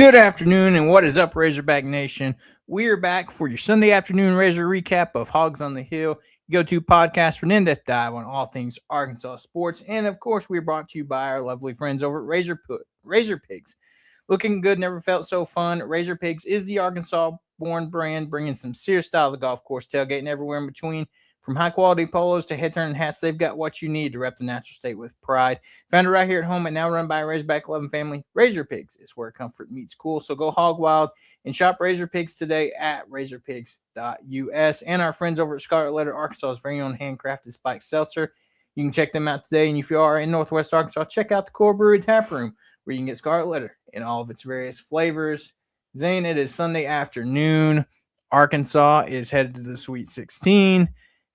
Good afternoon, and what is up, Razorback Nation? We're back for your Sunday afternoon Razor recap of Hogs on the Hill, go-to podcast for an in-depth dive on all things Arkansas sports. And, of course, we're brought to you by our lovely friends over at Razor Pigs. Looking good, never felt so fun. Razor Pigs is the Arkansas-born brand, bringing some serious style to the golf course, tailgating everywhere in between. From high-quality polos to head-turning hats, they've got what you need to rep the natural state with pride. Found it right here at home and now run by a Razorback loving family. Razor Pigs is where comfort meets cool. So go hog wild and shop Razor Pigs today at razorpigs.us. And our friends over at Scarlet Letter, Arkansas's very own handcrafted spiked seltzer. You can check them out today. And if you are in Northwest Arkansas, check out the Core Brewery Tap Room, where you can get Scarlet Letter in all of its various flavors. Zane, it is Sunday afternoon. Arkansas is headed to the Sweet 16.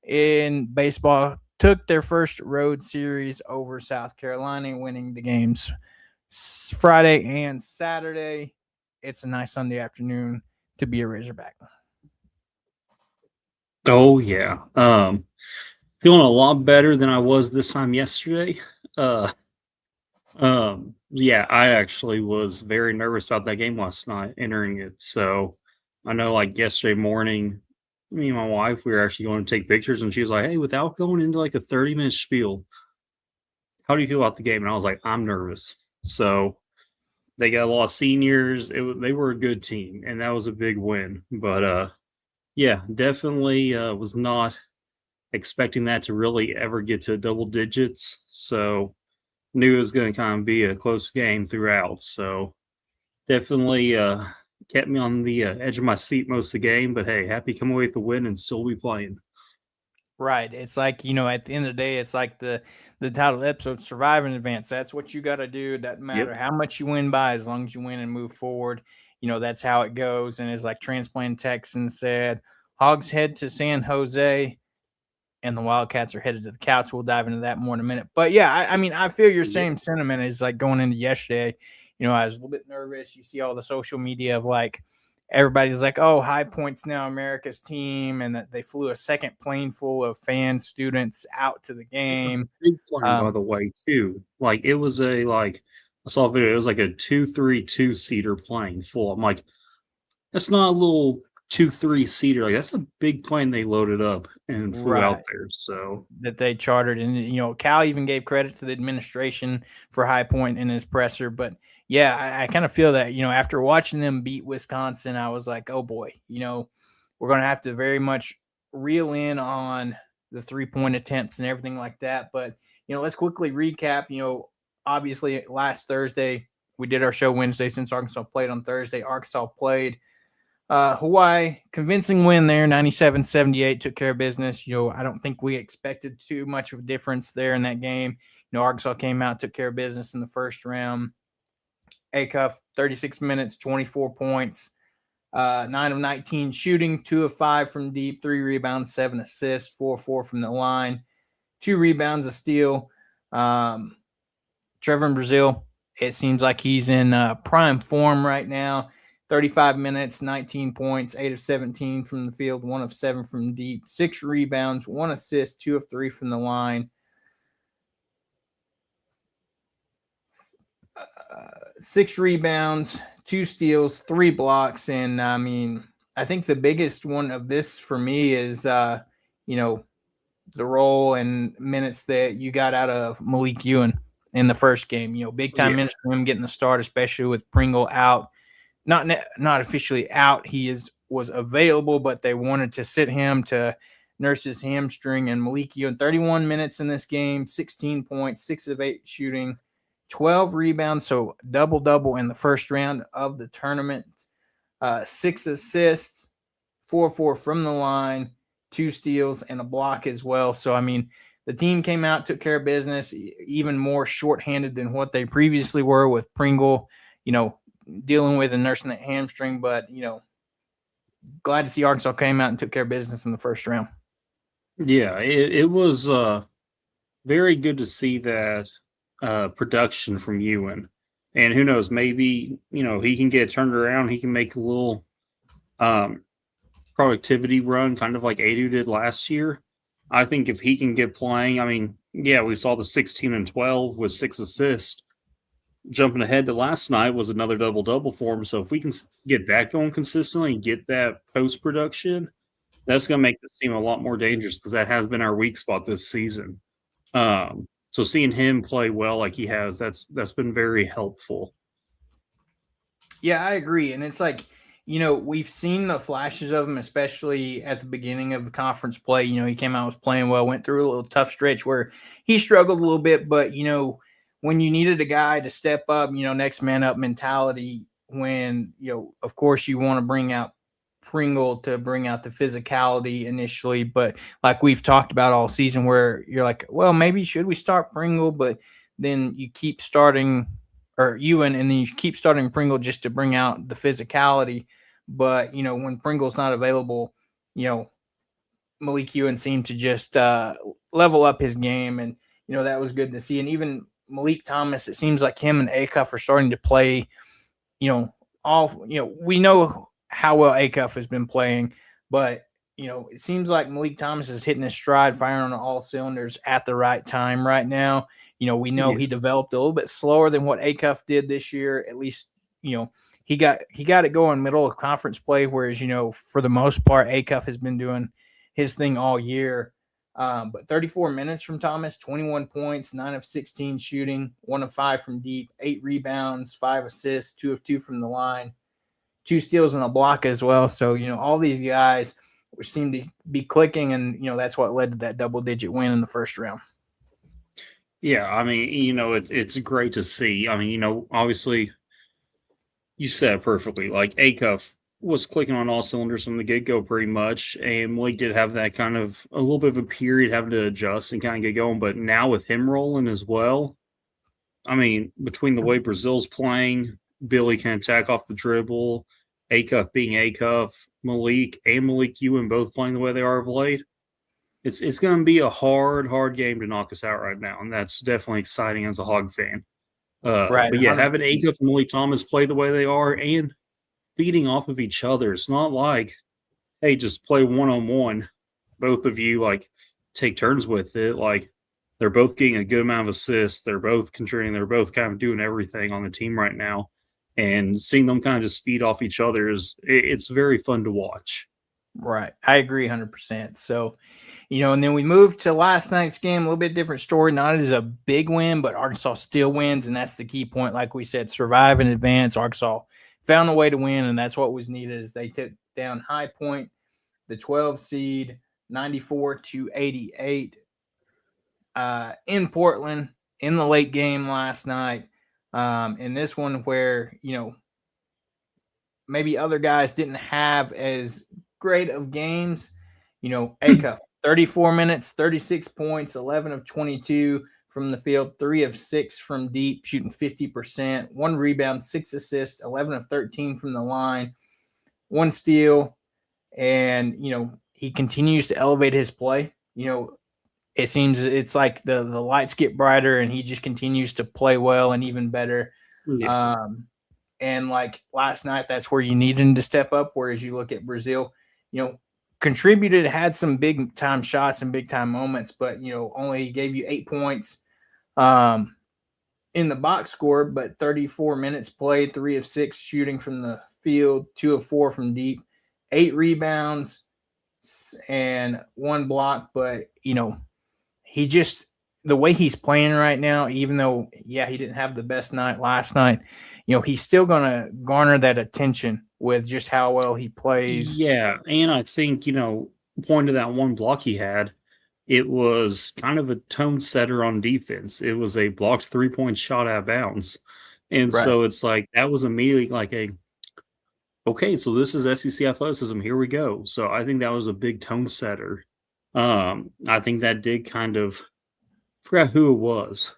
In baseball, took their first road series over South Carolina, winning the games Friday and Saturday. It's a nice Sunday afternoon to be a Razorback. Oh, yeah. Feeling a lot better than I was this time yesterday. Yeah, I actually was very nervous about that game last night entering it. So I know, like, yesterday morning, me and my wife, we were actually going to take pictures, and she was like, "Hey, without going into like a 30-minute spiel, how do you feel about the game?" And I was like, "I'm nervous." So they got a lot of seniors. They were a good team, and that was a big win. But yeah, definitely was not expecting that to really ever get to double digits. So knew it was going to kind of be a close game throughout. So definitely kept me on the edge of my seat most of the game. But hey, happy come away with the win and still be playing. Right. It's like, at the end of the day, it's like the title of the episode, Survive in Advance. That's what you got to do. It doesn't matter how much you win by, as long as you win and move forward. That's how it goes. And it's like Transplant Texans said, Hogs head to San Jose, and the Wildcats are headed to the couch. We'll dive into that more in a minute. But yeah, I mean, I feel your same sentiment as like going into yesterday. I was a little bit nervous. You see all the social media of like everybody's like, oh, High Point's now America's team, and that they flew a second plane full of fan students out to the game. Big plane, by the way, too. Like it was I saw a video. It was like a 232 seater plane full. I'm like, that's not a little 2-3 seater. Like that's a big plane they loaded up and flew out there. So that they chartered, and Cal even gave credit to the administration for High Point in his presser. But yeah, I kind of feel that after watching them beat Wisconsin, I was like, oh boy, we're going to have to very much reel in on the 3-point attempts and everything like that. But let's quickly recap. Obviously last Thursday we did our show Wednesday since Arkansas played on Thursday. Arkansas played Hawaii, convincing win there, 97-78, took care of business. I don't think we expected too much of a difference there in that game. Arkansas came out, took care of business in the first round. Acuff, 36 minutes, 24 points, 9 of 19 shooting, 2 of 5 from deep, 3 rebounds, 7 assists, 4-4 from the line, 2 rebounds, a steal. Trevor in Brazil, it seems like he's in prime form right now. 35 minutes, 19 points, 8 of 17 from the field, 1 of 7 from deep, 6 rebounds, 1 assist, 2 of 3 from the line. 6 rebounds, 2 steals, 3 blocks. And I mean, I think the biggest one of this for me is, the role and minutes that you got out of Malik Ewan in the first game. Big time minutes for him getting the start, especially with Pringle out. Not officially out. He was available, but they wanted to sit him to nurse his hamstring. And Malik Ewan, 31 minutes in this game, 16 points, 6 of 8 shooting, 12 rebounds, so double-double in the first round of the tournament. 6 assists, 4-4 from the line, 2 steals, and a block as well. So, I mean, the team came out, took care of business, even more shorthanded than what they previously were with Pringle, dealing with and nursing that hamstring. But, glad to see Arkansas came out and took care of business in the first round. Yeah, it was very good to see that production from Ewan. And who knows, maybe, he can get turned around. He can make a little productivity run, kind of like Adu did last year. I think if he can get playing, I mean, yeah, we saw the 16 and 12 with 6 assists. jumping ahead to last night was another double-double for him. So if we can get that going consistently and get that post-production, that's going to make this team a lot more dangerous because that has been our weak spot this season. So seeing him play well like he has, that's been very helpful. Yeah, I agree. And it's like, we've seen the flashes of him, especially at the beginning of the conference play. He came out, was playing well, went through a little tough stretch where he struggled a little bit. But, when you needed a guy to step up, next man up mentality, when, of course, you want to bring out Pringle to bring out the physicality initially. But like we've talked about all season, where you're like, well, maybe should we start Pringle? But then you keep starting or Ewan, and then you keep starting Pringle just to bring out the physicality. But, when Pringle's not available, Malik Ewan seemed to just level up his game. And, that was good to see. And even Malik Thomas, it seems like him and Acuff are starting to play, we know how well Acuff has been playing, but, it seems like Malik Thomas is hitting his stride, firing on all cylinders at the right time right now. We know he developed a little bit slower than what Acuff did this year. At least, he got it going middle of conference play, whereas, for the most part, Acuff has been doing his thing all year. But 34 minutes from Thomas, 21 points, 9 of 16 shooting, 1 of 5 from deep, 8 rebounds, 5 assists, 2 of 2 from the line, 2 steals and a block as well. So, all these guys seem to be clicking, and, that's what led to that double-digit win in the first round. Yeah, I mean, it's great to see. I mean, obviously, you said it perfectly. Like, Acuff was clicking on all cylinders from the get-go pretty much, and Malik did have that kind of a little bit of a period having to adjust and kind of get going. But now with him rolling as well, I mean, between the way Brazil's playing, Billy can attack off the dribble, Acuff being Acuff, Malik and Malik Ewan both playing the way they are of late. It's going to be a hard game to knock us out right now, and that's definitely exciting as a Hog fan. Right. But yeah, having Acuff and Malik Thomas play the way they are and feeding off of each other, it's not like, hey, just play one-on-one. Both of you, like, take turns with it. Like, they're both getting a good amount of assists. They're both contributing. They're both kind of doing everything on the team right now. And seeing them kind of just feed off each other it's very fun to watch. Right. I agree 100%. So, and then we moved to last night's game, a little bit different story. Not as a big win, but Arkansas still wins, and that's the key point. Like we said, survive and advance. Arkansas found a way to win, and that's what was needed as they took down High Point, the 12 seed, 94-88 in Portland in the late game last night. In this one where, maybe other guys didn't have as great of games. Acuff, 34 minutes, 36 points, 11 of 22 from the field, 3 of 6 from deep, shooting 50%, 1 rebound, 6 assists, 11 of 13 from the line, 1 steal. And, he continues to elevate his play. It seems it's like the lights get brighter and he just continues to play well and even better. Yeah. And like last night, that's where you need him to step up. Whereas you look at Brazil, contributed, had some big time shots and big time moments, but only gave you 8 points in the box score, but 34 minutes played, 3 of 6 shooting from the field, 2 of 4 from deep, 8 rebounds and 1 block. But he just, the way he's playing right now, even though he didn't have the best night last night, he's still going to garner that attention with just how well he plays. Yeah, and I think, pointing to that 1 block he had, it was kind of a tone setter on defense. It was a blocked 3-point shot out of bounds. And Right. so it's like, that was immediately like okay, so this is SEC athleticism. Here we go. So I think that was a big tone setter. I think that did kind of, forgot who it was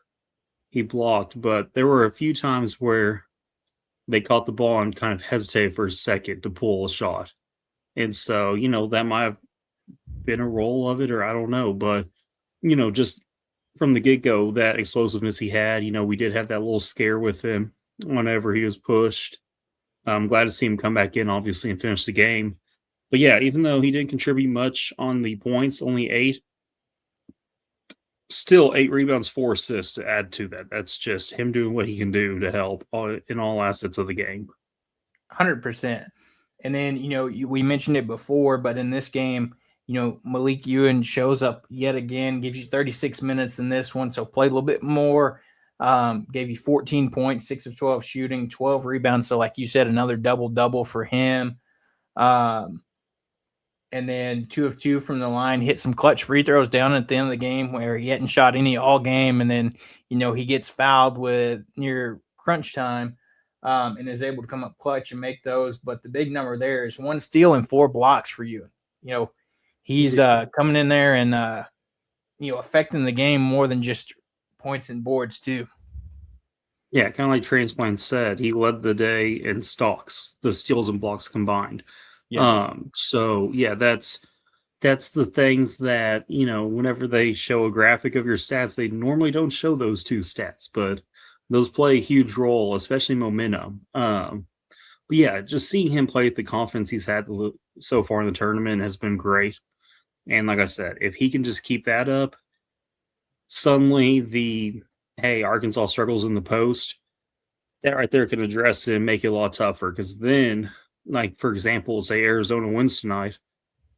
he blocked, but there were a few times where they caught the ball and kind of hesitated for a second to pull a shot. And so, that might have been a role of it, or I don't know. But, just from the get-go, that explosiveness he had, we did have that little scare with him whenever he was pushed. I'm glad to see him come back in, obviously, and finish the game. But yeah, even though he didn't contribute much on the points, only 8, still 8 rebounds, 4 assists to add to that. That's just him doing what he can do to help in all assets of the game. 100%. And then, we mentioned it before, but in this game, Malik Ewan shows up yet again, gives you 36 minutes in this one, so play a little bit more. Gave you 14 points, 6 of 12 shooting, 12 rebounds. So, like you said, another double-double for him. And then 2 of 2 from the line, hit some clutch free throws down at the end of the game where he hadn't shot any all game. And then, he gets fouled with near crunch time and is able to come up clutch and make those. But the big number there is 1 steal and 4 blocks for you. He's coming in there and, affecting the game more than just points and boards too. Yeah, kind of like Transplant said, he led the day in stalks, the steals and blocks combined. Yeah. So yeah, that's the things that, whenever they show a graphic of your stats, they normally don't show those 2 stats, but those play a huge role, especially momentum. But yeah, just seeing him play with the confidence he's had so far in the tournament has been great. And like I said, if he can just keep that up, suddenly Arkansas struggles in the post, that right there can address it and make it a lot tougher. Because then, like, for example, say Arizona wins tonight,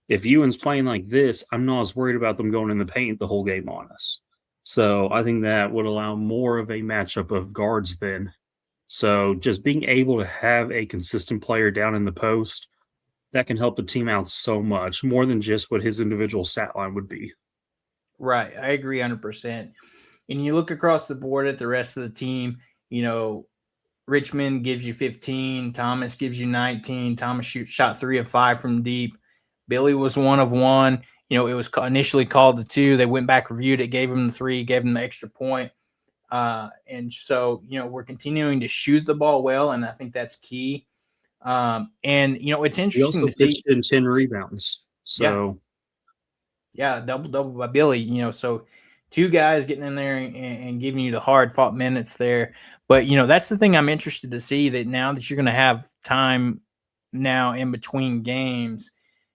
if Ewan's playing like this, I'm not as worried about them going in the paint the whole game on us. So I think that would allow more of a matchup of guards then. So just being able to have a consistent player down in the post, that can help the team out so much, more than just what his individual stat line would be. Right. I agree 100%. And you look across the board at the rest of the team, Richmond gives you 15. Thomas gives you 19. Thomas shot 3 of 5 from deep. Billy was 1 of 1. It was initially called the 2. They went back, reviewed it, gave him the 3, gave him the extra point. And so, we're continuing to shoot the ball well, and I think that's key. And, it's interesting to see. He also pitched in 10 rebounds. So, yeah, double by Billy, so 2 guys getting in there and giving you the hard-fought minutes there. But, that's the thing I'm interested to see, that now that you're going to have time now in between games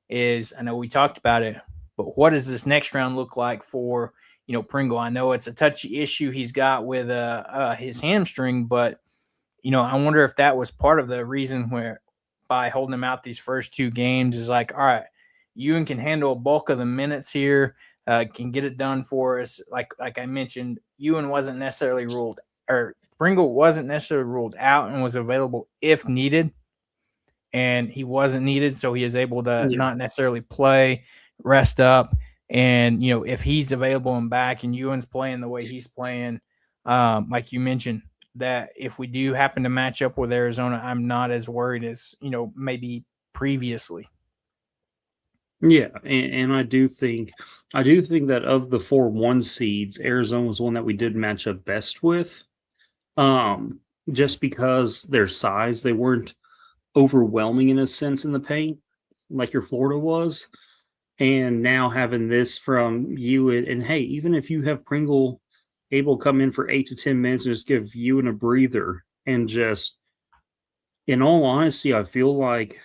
is, I know we talked about it, but what does this next round look like for, Pringle? I know it's a touchy issue he's got with his hamstring, but, I wonder if that was part of the reason where by holding him out these first 2 games is like, all right, Ewan can handle a bulk of the minutes here, can get it done for us. Like I mentioned, Ewan wasn't necessarily ruled, or Pringle wasn't necessarily ruled out and was available if needed. And he wasn't needed, so he is able to not necessarily play, rest up. And, if he's available and back and Ewan's playing the way he's playing, like you mentioned, that if we do happen to match up with Arizona, I'm not as worried as, maybe previously. Yeah, and I do think that of the 4 1 seeds, Arizona was one that we did match up best with. Just because their size, they weren't overwhelming in a sense in the paint, like your Florida was. And now having this from you, and hey, even if you have Pringle able to come in for 8 to 10 minutes and just give Ewan a breather, and just, in all honesty, I feel like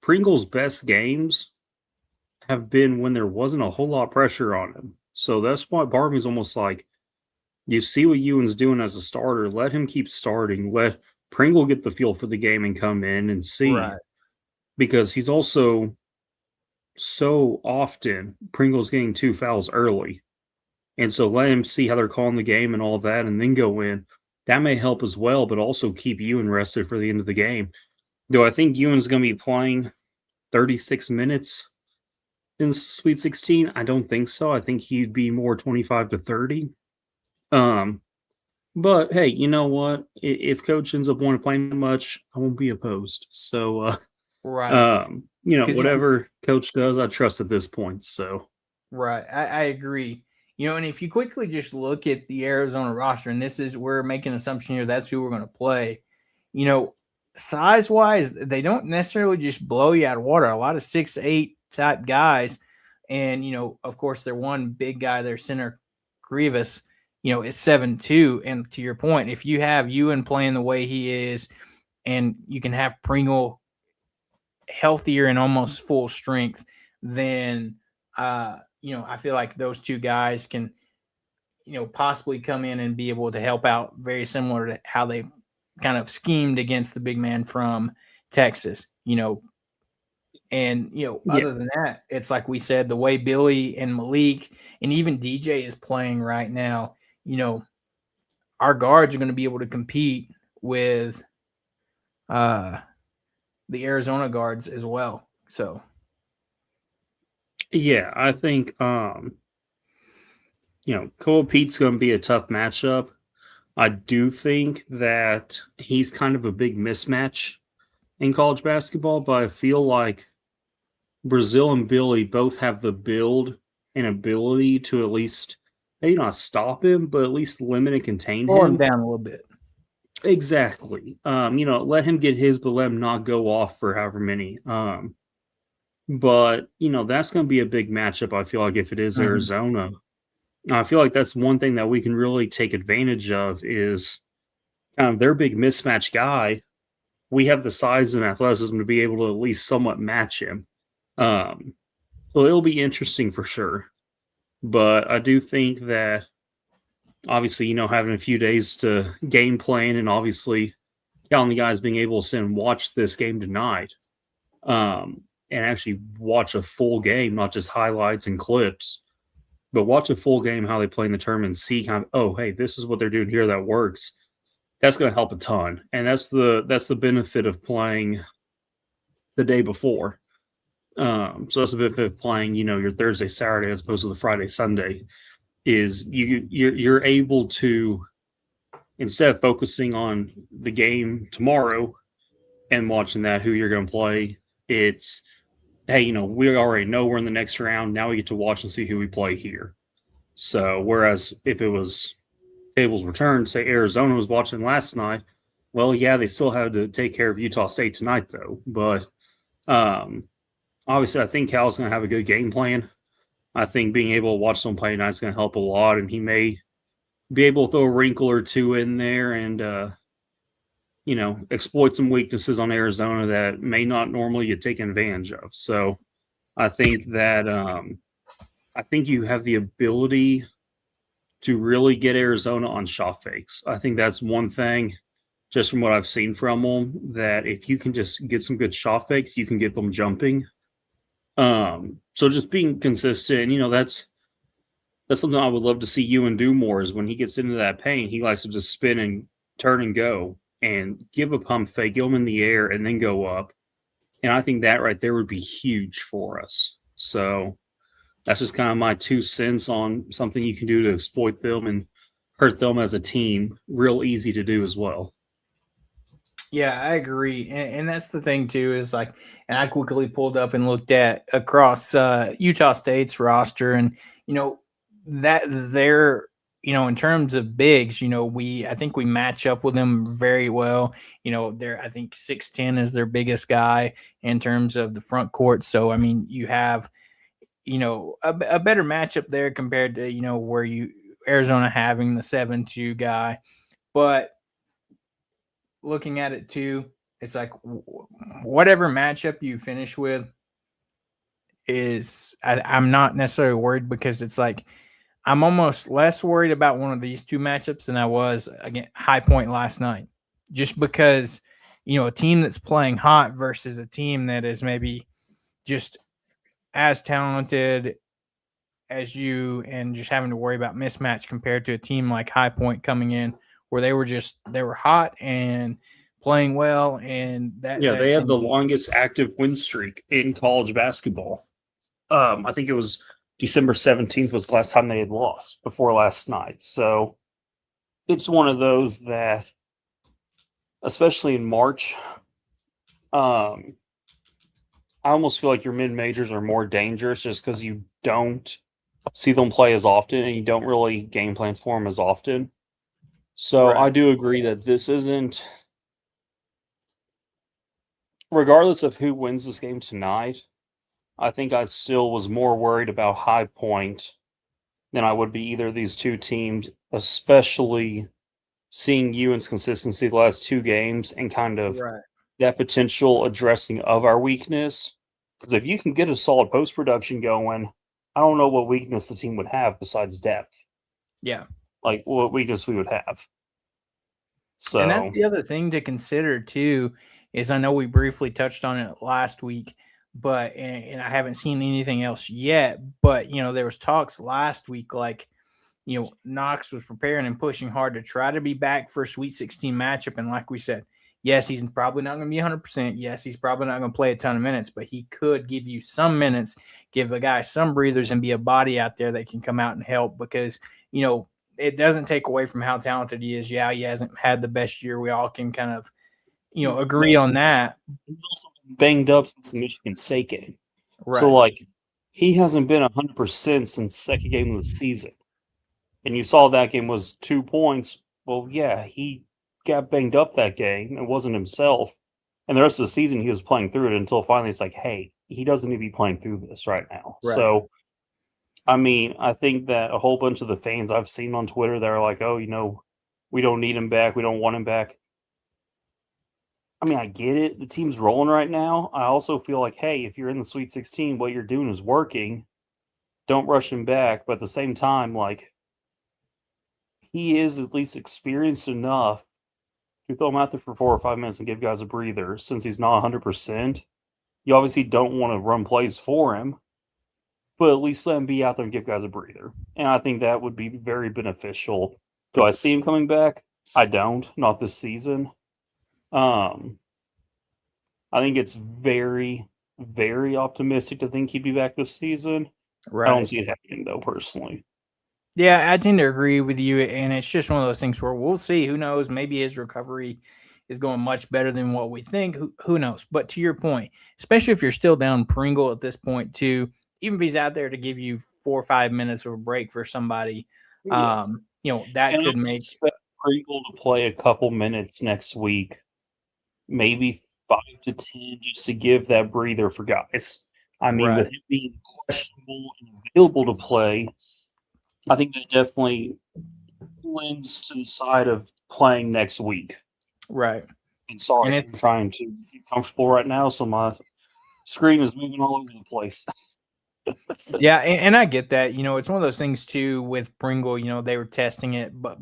Pringle's best games have been when there wasn't a whole lot of pressure on him. So that's why part of me is almost like, you see what Ewan's doing as a starter, let him keep starting, let Pringle get the feel for the game and come in and see. Right. Because he's also so often Pringle's getting 2 fouls early. And so let him see how they're calling the game and all that, and then go in. That may help as well, but also keep Ewan rested for the end of the game. Do I think Ewan's going to be playing 36 minutes in Sweet 16? I don't think so. I think he'd be more 25 to 30. But hey, you know what? If coach ends up wanting to play much, I won't be opposed. So, right. Whatever coach does, I trust at this point. So, right. I agree. And if you quickly just look at the Arizona roster, and we're making an assumption here, that's who we're going to play. Size-wise, they don't necessarily just blow you out of water. A lot of 6'8" type guys. And, of course, their one big guy, their center, Grievous, is 7'2". And to your point, if you have Ewan playing the way he is, and you can have Pringle healthier and almost full strength, then I feel like those two guys can, possibly come in and be able to help out very similar to how they kind of schemed against the big man from Texas, and Yeah. other than that, it's like we said, the way Billy and Malik and even DJ is playing right now, our guards are going to be able to compete with uh the Arizona guards as well. So Yeah, I think Cole Pete's going to be a tough matchup. I do think that he's kind of a big mismatch in college basketball, but I feel like Brazil and Billy both have the build and ability to at least maybe not stop him, but at least limit and contain slow him him. down a little bit. Exactly. Let him get his, but let him not go off for however many. But that's going to be a big matchup. I feel like if it is Mhm. Arizona, I feel like that's one thing that we can really take advantage of is kind of their big mismatch guy. We have the size and athleticism to be able to at least somewhat match him. Um, so it'll be interesting for sure. But I do think that obviously, having a few days to game plan and obviously counting the guys being able to sit and watch this game tonight, and actually watch a full game, not just highlights and clips, but watch a full game how they play in the tournament and see kind of, oh, hey, this is what they're doing here that works. That's going to help a ton, and that's the benefit of playing the day before. So that's the benefit of playing, your Thursday, Saturday as opposed to the Friday, Sunday. Is you're able to, instead of focusing on the game tomorrow and watching that who you're going to play, it's hey, we already know we're in the next round. Now we get to watch and see who we play here. So whereas if it was tables returned, say Arizona was watching last night, well, yeah, they still had to take care of Utah State tonight though. But um, obviously, I think Cal's going to have a good game plan. I think being able to watch them play tonight is going to help a lot, and he may be able to throw a wrinkle or two in there and exploit some weaknesses on Arizona that may not normally get taken advantage of. So I think that I think you have the ability to really get Arizona on shot fakes. I think that's one thing, just from what I've seen from them, that if you can just get some good shot fakes, you can get them jumping. So just being consistent, that's something I would love to see Ewan do more. Is when he gets into that paint, he likes to just spin and turn and go and give a pump fake, give them in the air, and then go up. And I think that right there would be huge for us. So that's just kind of my 2 cents on something you can do to exploit them and hurt them as a team. Real easy to do as well. Yeah, I agree, and that's the thing too. Is like, and I quickly pulled up and looked at across Utah State's roster, and that they're in terms of bigs, I think we match up with them very well. They're I think 6'10" is their biggest guy in terms of the front court. So I mean, you have a better matchup there compared to where you Arizona having the 7'2" guy, but looking at it too, it's like whatever matchup you finish with I'm not necessarily worried because it's like I'm almost less worried about one of these two matchups than I was again High Point last night, just because a team that's playing hot versus a team that is maybe just as talented as you and just having to worry about mismatch compared to a team like High Point coming in where they were hot and playing well, and Yeah, they that had the can longest active win streak in college basketball. I think it was December 17th was the last time they had lost before last night. So it's one of those that, especially in March, um, I almost feel like your mid majors are more dangerous just because you don't see them play as often and you don't really game plan for them as often. So I right. do agree that this isn't, regardless of who wins this game tonight, I think I still was more worried about High Point than I would be either of these two teams, especially seeing Ewan's consistency the last two games and kind of Right. that potential addressing of our weakness. Because if you can get a solid post production going, I don't know what weakness the team would have besides depth. Yeah. Like, what weakness we would have. And that's So, the other thing to consider too, is I know we briefly touched on it last week, but and I haven't seen anything else yet. But there was talks last week, like Knox was preparing and pushing hard to try to be back for a Sweet 16 matchup. And like we said, yes, he's probably not going to be 100%. Yes, he's probably not going to play a ton of minutes, but he could give you some minutes, give the guy some breathers, and be a body out there that can come out and help because, it doesn't take away from how talented he is. Yeah, he hasn't had the best year. We all can kind of, agree on that. he's also been banged up since the Michigan State game. Right. So, like, he hasn't been 100% since the second game of the season. And you saw that game was 2 points. Well, yeah, he got banged up that game. It wasn't himself. And the rest of the season, he was playing through it until finally it's like, hey, he doesn't need to be playing through this right now. Right. So, I mean, I think that a whole bunch of the fans I've seen on Twitter that are like, oh, we don't need him back. We don't want him back. I mean, I get it. The team's rolling right now. I also feel like, hey, if you're in the Sweet 16, what you're doing is working. Don't rush him back. But at the same time, like, he is at least experienced enough to throw him out there for 4 or 5 minutes and give guys a breather. Since he's not 100%, you obviously don't want to run plays for him, but at least let him be out there and give guys a breather. And I think that would be very beneficial. Do I see him coming back? I don't. Not this season. I think it's very, very optimistic to think he'd be back this season. Right. I don't see it happening, though, personally. Yeah, I tend to agree with you, and it's just one of those things where we'll see. Who knows? Maybe his recovery is going much better than what we think. Who knows? But to your point, especially if you're still down Pringle at this point, too, even if he's out there to give you 4 or 5 minutes of a break for somebody, that And could I make expect Pringle to play a couple minutes next week, maybe 5 to 10, just to give that breather for guys. I mean, Right. with him being questionable and available to play, I think that definitely lends to the side of playing next week. Right. And sorry, And I'm it's trying to be comfortable right now, so my screen is moving all over the place. yeah, and I get that. It's one of those things too with Pringle. They were testing it, but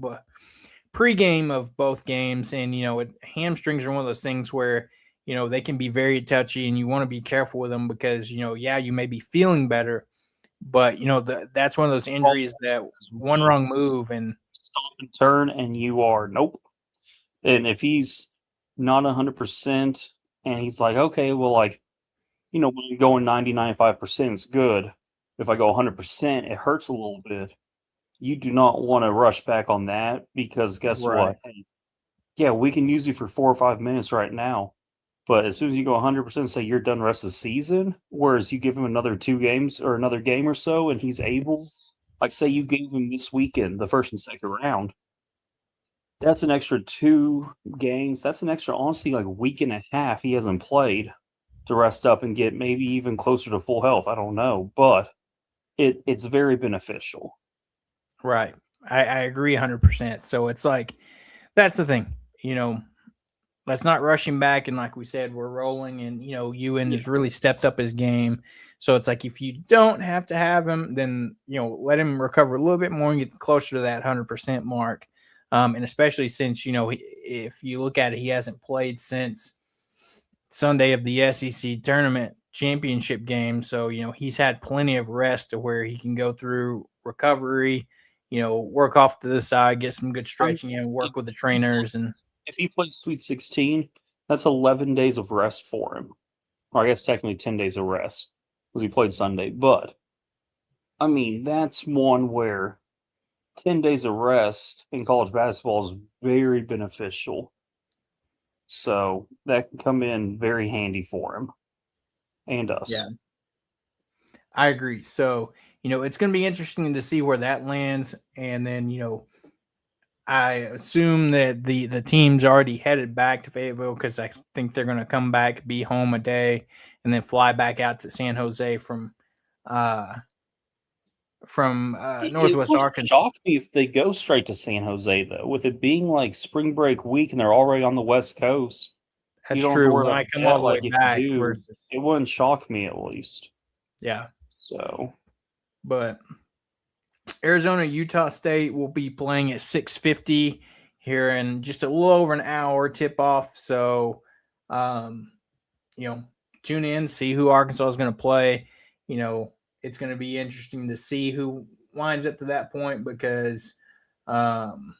pregame of both games, and hamstrings are one of those things where they can be very touchy, and you want to be careful with them because you may be feeling better, but that's one of those injuries that one wrong move and stop and turn, and you are nope. And if he's not 100%, and he's like, okay, well, like, when I'm going 95%, it's good. If I go 100%, it hurts a little bit. You do not want to rush back on that because guess right, what? Hey, yeah, we can use you for 4 or 5 minutes right now. But as soon as you go 100%, say you're done the rest of the season, whereas you give him another 2 games or another game or so, and he's able, like say you gave him this weekend, the first and second round, that's an extra 2 games. That's an extra, honestly, like week and a half he hasn't played to rest up and get maybe even closer to full health. I don't know, but it's very beneficial. right. I agree 100%. So it's like that's the thing, let's not rush him back. And like we said, we're rolling, and Ewan has really stepped up his game. So it's like if you don't have to have him, then let him recover a little bit more and get closer to that 100% mark. And especially since if you look at it, he hasn't played since Sunday of the SEC tournament championship game. So he's had plenty of rest to where he can go through recovery. Work off to the side, get some good stretching in, work with the trainers, and if he plays Sweet 16, that's 11 days of rest for him. Or I guess technically 10 days of rest because he played Sunday. But, I mean, that's one where 10 days of rest in college basketball is very beneficial. So that can come in very handy for him and us. Yeah, I agree. So, it's going to be interesting to see where that lands. And then, I assume that the team's already headed back to Fayetteville because I think they're going to come back, be home a day, and then fly back out to San Jose from Northwest Arkansas. Shock me if they go straight to San Jose though, with it being like spring break week and they're already on the West Coast. That's you don't true. have to worry When about I come jet all the way lag if back, you do. versus It wouldn't shock me at least. yeah. So But Arizona, Utah State will be playing at 6:50 here in just a little over an hour tip off. So, um, tune in, see who Arkansas is going to play. It's going to be interesting to see who winds up to that point because, um,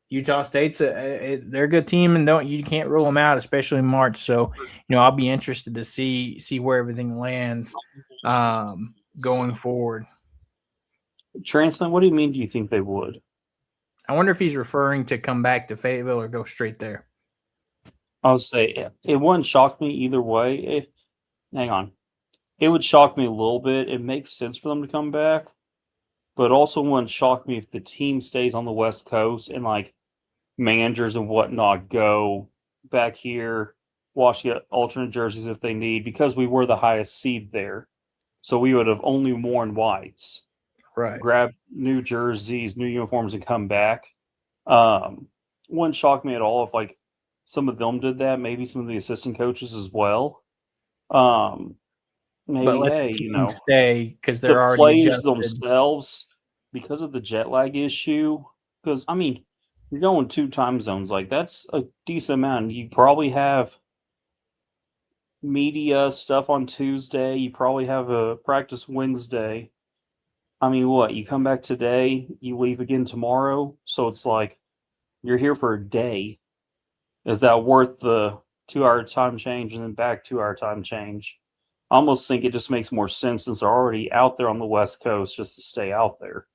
Utah State's they're a good team, and you can't rule them out, especially in March. So, I'll be interested to see where everything lands going forward. Translate, what do you mean do you think they would? I wonder if he's referring to come back to Fayetteville or go straight there. I'll say it wouldn't shock me either way. Hang on. It would shock me a little bit. It makes sense for them to come back, but also wouldn't shock me if the team stays on the West Coast and like managers and whatnot go back here, wash get alternate jerseys if they need, because we were the highest seed there. So we would have only worn whites. Right. Grab new jerseys, new uniforms, and come back. Wouldn't shock me at all if like some of them did that. Maybe some of the assistant coaches as well. Maybe But let the team stay because they're already players adjusted. themselves, because of the jet lag issue. Because I mean, you're going 2 time zones, like that's a decent amount. You probably have media stuff on Tuesday. You probably have a practice Wednesday. I mean, what? You come back today, you leave again tomorrow. So it's like you're here for a day. Is that worth the 2-hour time change and then back 2-hour time change? I almost think it just makes more sense since they're already out there on the West Coast just to stay out there.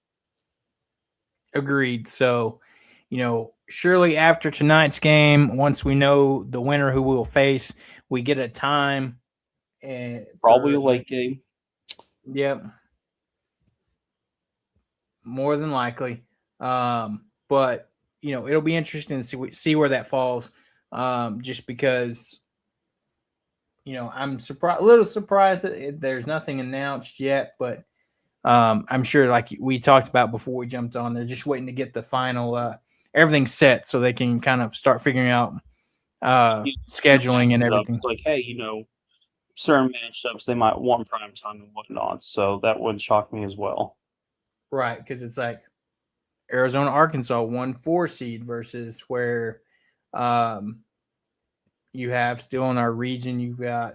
Agreed. So, surely after tonight's game, once we know the winner who we'll face, we get a time. And probably a late game. Yep. More than likely. But, it'll be interesting to see where that falls. Just because, I'm a little surprised that there's nothing announced yet, but I'm sure, like we talked about before we jumped on, they're just waiting to get the final everything set so they can kind of start figuring out scheduling and everything. It's like, hey, certain matchups they might want prime time and whatnot, so that wouldn't shock me as well. Right, because it's like Arizona, Arkansas, 1-4 seed versus where you have still in our region, you've got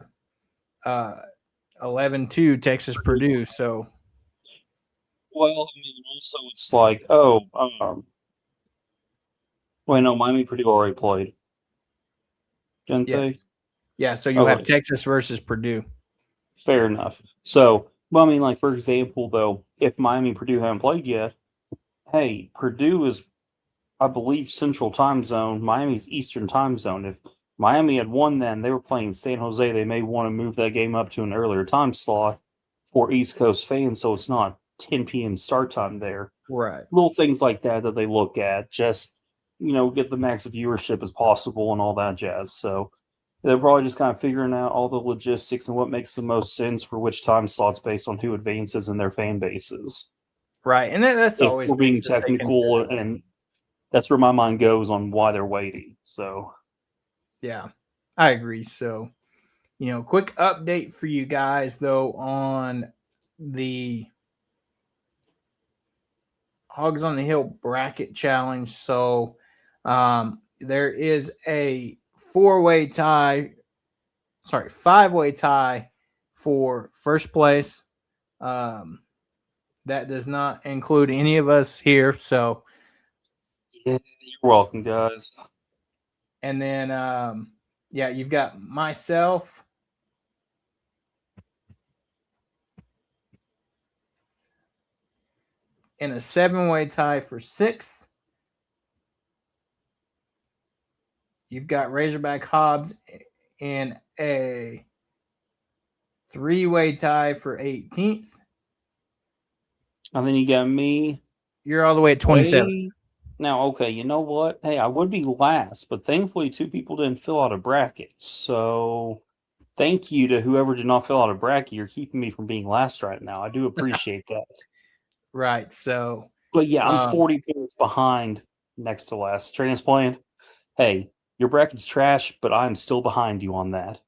11-2 Texas Purdue. So, well, I mean, also it's like, wait, no, Miami Purdue already played, didn't they? Yeah, so you have Texas versus Purdue. Fair enough. So, well, I mean, like, for example, though, if Miami and Purdue haven't played yet, hey, Purdue is, I believe, Central Time Zone. Miami's Eastern Time Zone. If Miami had won then, they were playing San Jose, they may want to move that game up to an earlier time slot for East Coast fans, so it's not 10 p.m. start time there. Right. Little things like that they look at, just, get the max viewership as possible and all that jazz. So they're probably just kind of figuring out all the logistics and what makes the most sense for which time slots based on who advances in their fan bases. Right, and that's always we're being technical, and that's where my mind goes on why they're waiting. So, yeah, I agree. So, quick update for you guys though on the Hogs on the Hill bracket challenge. So, there is a 5-way tie for first place. That does not include any of us here. So, yeah, you're welcome, guys. And then, you've got myself. In a 7-way tie for 6th. You've got Razorback Hobbs in a 3-way tie for 18th. And then you got me. You're all the way at 27. Now, okay, you know what? Hey, I would be last, but thankfully 2 people didn't fill out a bracket. So thank you to whoever did not fill out a bracket. You're keeping me from being last right now. I do appreciate that. Right, so. But yeah, I'm 40 points behind next to last. Transplant, hey, your bracket's trash, but I'm still behind you on that.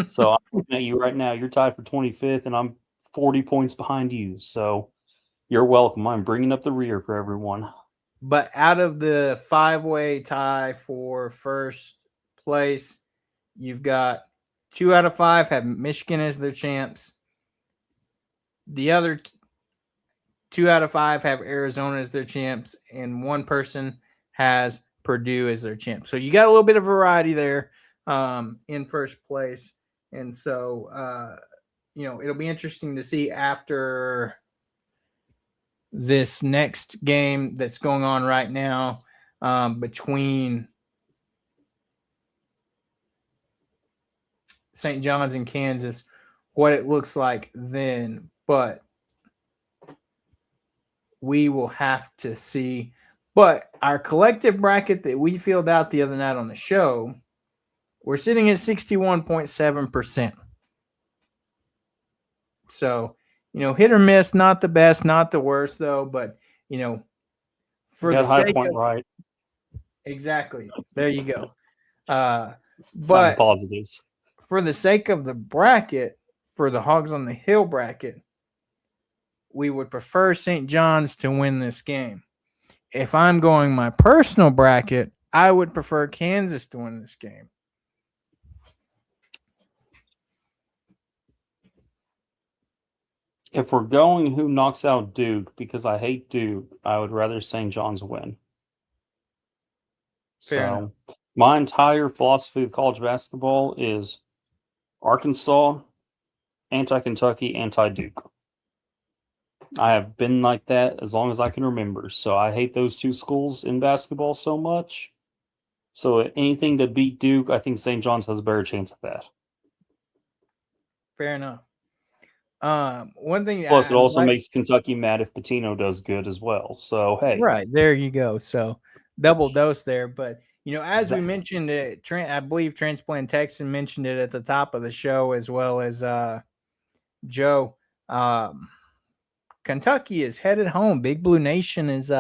So I'm looking at you right now. You're tied for 25th, and I'm 40 points behind you. So you're welcome. I'm bringing up the rear for everyone. But out of the 5-way tie for first place, you've got 2 out of 5 have Michigan as their champs. The other 2 out of 5 have Arizona as their champs, and one person has Purdue as their champ. So you got a little bit of variety there in first place. And so, it'll be interesting to see after this next game that's going on right now between St. John's and Kansas, what it looks like then. But we will have to see. But our collective bracket that we filled out the other night on the show, we're sitting at 61.7%. So, hit or miss, not the best, not the worst, though. But, for the High sake point of, right. Exactly. There you go. Find But positives. for the sake of the bracket, for the Hogs on the Hill bracket, we would prefer St. John's to win this game. If I'm going my personal bracket, I would prefer Kansas to win this game. If we're going who knocks out Duke, because I hate Duke, I would rather St. John's win. Fair enough. My entire philosophy of college basketball is Arkansas, anti-Kentucky, anti-Duke. I have been like that as long as I can remember. So I hate those two schools in basketball so much. So anything to beat Duke, I think St. John's has a better chance of that. Fair enough. One thing. Plus, it also makes Kentucky mad if Pitino does good as well. So, hey. Right, there you go. So, double dose there. But, as we mentioned it, I believe Transplant Texan mentioned it at the top of the show as well as Joe. Kentucky is headed home. Big Blue Nation is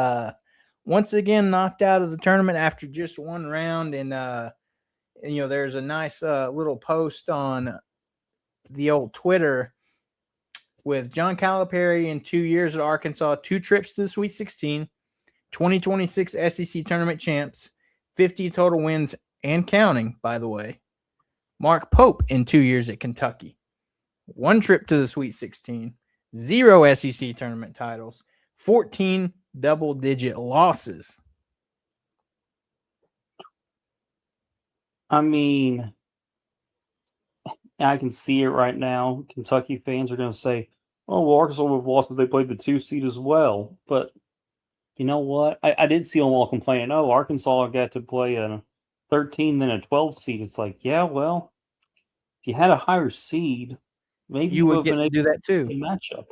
once again knocked out of the tournament after just one round. And there's a nice little post on the old Twitter with John Calipari in 2 years at Arkansas, 2 trips to the Sweet 16, 2026 SEC tournament champs, 50 total wins and counting, by the way. Mark Pope in 2 years at Kentucky, 1 trip to the Sweet 16, 0 SEC tournament titles, 14 double-digit losses. I mean, I can see it right now. Kentucky fans are going to say, oh, well, Arkansas would have lost if they played the 2 seed as well. But you know what? I did see them all complaining, oh, Arkansas got to play a 13 then a 12 seed. It's like, yeah, well, if you had a higher seed, maybe you would get to do that too. Matchup.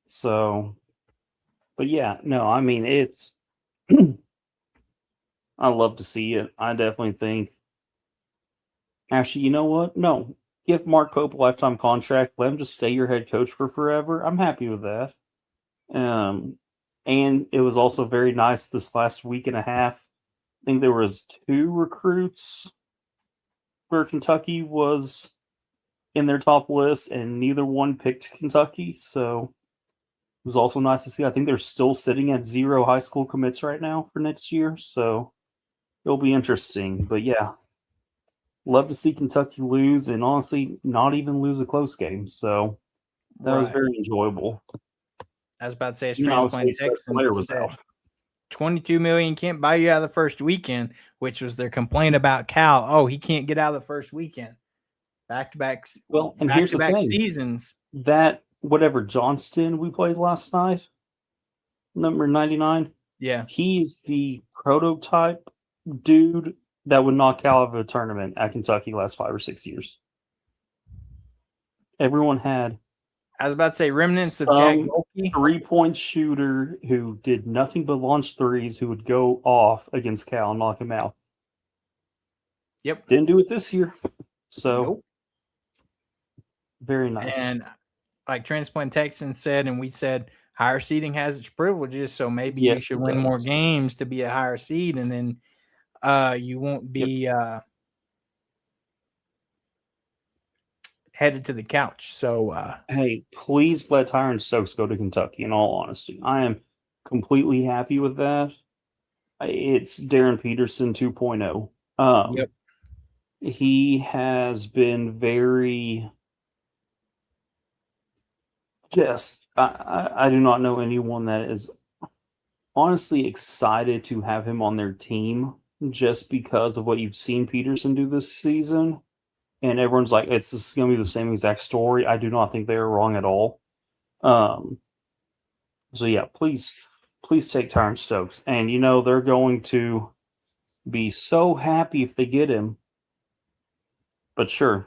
So, but yeah, no, I mean, it's, I love to see it. I definitely think, actually, you know what? No, give Mark Pope a lifetime contract. Let him just stay your head coach for forever. I'm happy with that. And it was also very nice this last week and a half. I think there was 2 recruits where Kentucky was in their top list, and neither one picked Kentucky. So it was also nice to see. I think they're still sitting at 0 high school commits right now for next year. So it'll be interesting. But yeah, love to see Kentucky lose, and honestly, not even lose a close game. So that was very enjoyable. I was about to say, it's Transplant Texan was out. $22 million can't buy you out of the first weekend, which was their complaint about Cal. Oh, he can't get out of the first weekend. Back-to-back. Well, and here's the thing: seasons. That whatever Johnston we played last night, number 99. Yeah, he's the prototype dude that would knock out of a tournament at Kentucky last 5 or 6 years. Everyone had. I was about to say remnants of Jack Golke. 3-point shooter who did nothing but launch threes who would go off against Cal and knock him out. Yep. Didn't do it this year. So, very nice. And like Transplant Texan said, and we said, higher seeding has its privileges, so maybe you should win more games to be a higher seed, and then you won't be headed to the couch. So Hey, please let Tyron Stokes go to Kentucky, in all honesty. I am completely happy with that. It's Darren Peterson 2.0. yep, He has been very I do not know anyone that is honestly excited to have him on their team just because of what you've seen Peterson do this season. And everyone's like, this is going to be the same exact story. I do not think they are wrong at all. Um, so yeah, please take Tyron Stokes. And they're going to be so happy if they get him. But sure,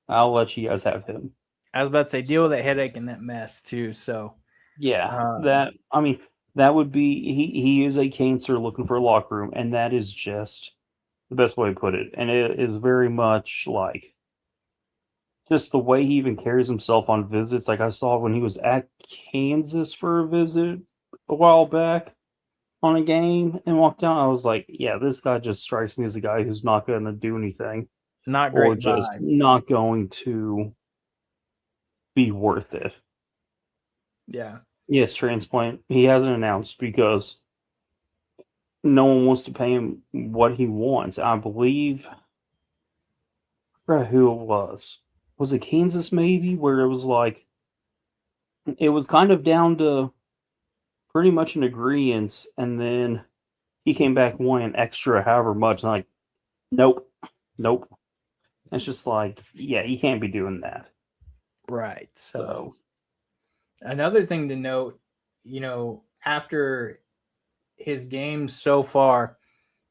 I'll let you guys have him. I was about to say, deal with that headache and that mess too. So Yeah, um, that would be he is a cancer looking for a locker room, and that is just the best way to put it. And it is very much like just the way he even carries himself on visits. Like I saw when he was at Kansas for a visit a while back on a game and walked out. I was like, yeah, this guy just strikes me as a guy who's not going to do anything not or great just vibes. not going to be worth it. Yeah. Yes, transplant. He hasn't announced because no one wants to pay him what he wants. I believe, I forgot who it was. Was it Kansas maybe? Where it was like, it was kind of down to pretty much an agreement, and then he came back wanting extra however much. And I'm like, nope, nope. It's just like, yeah, you can't be doing that. Right. So So, another thing to note, after his games so far,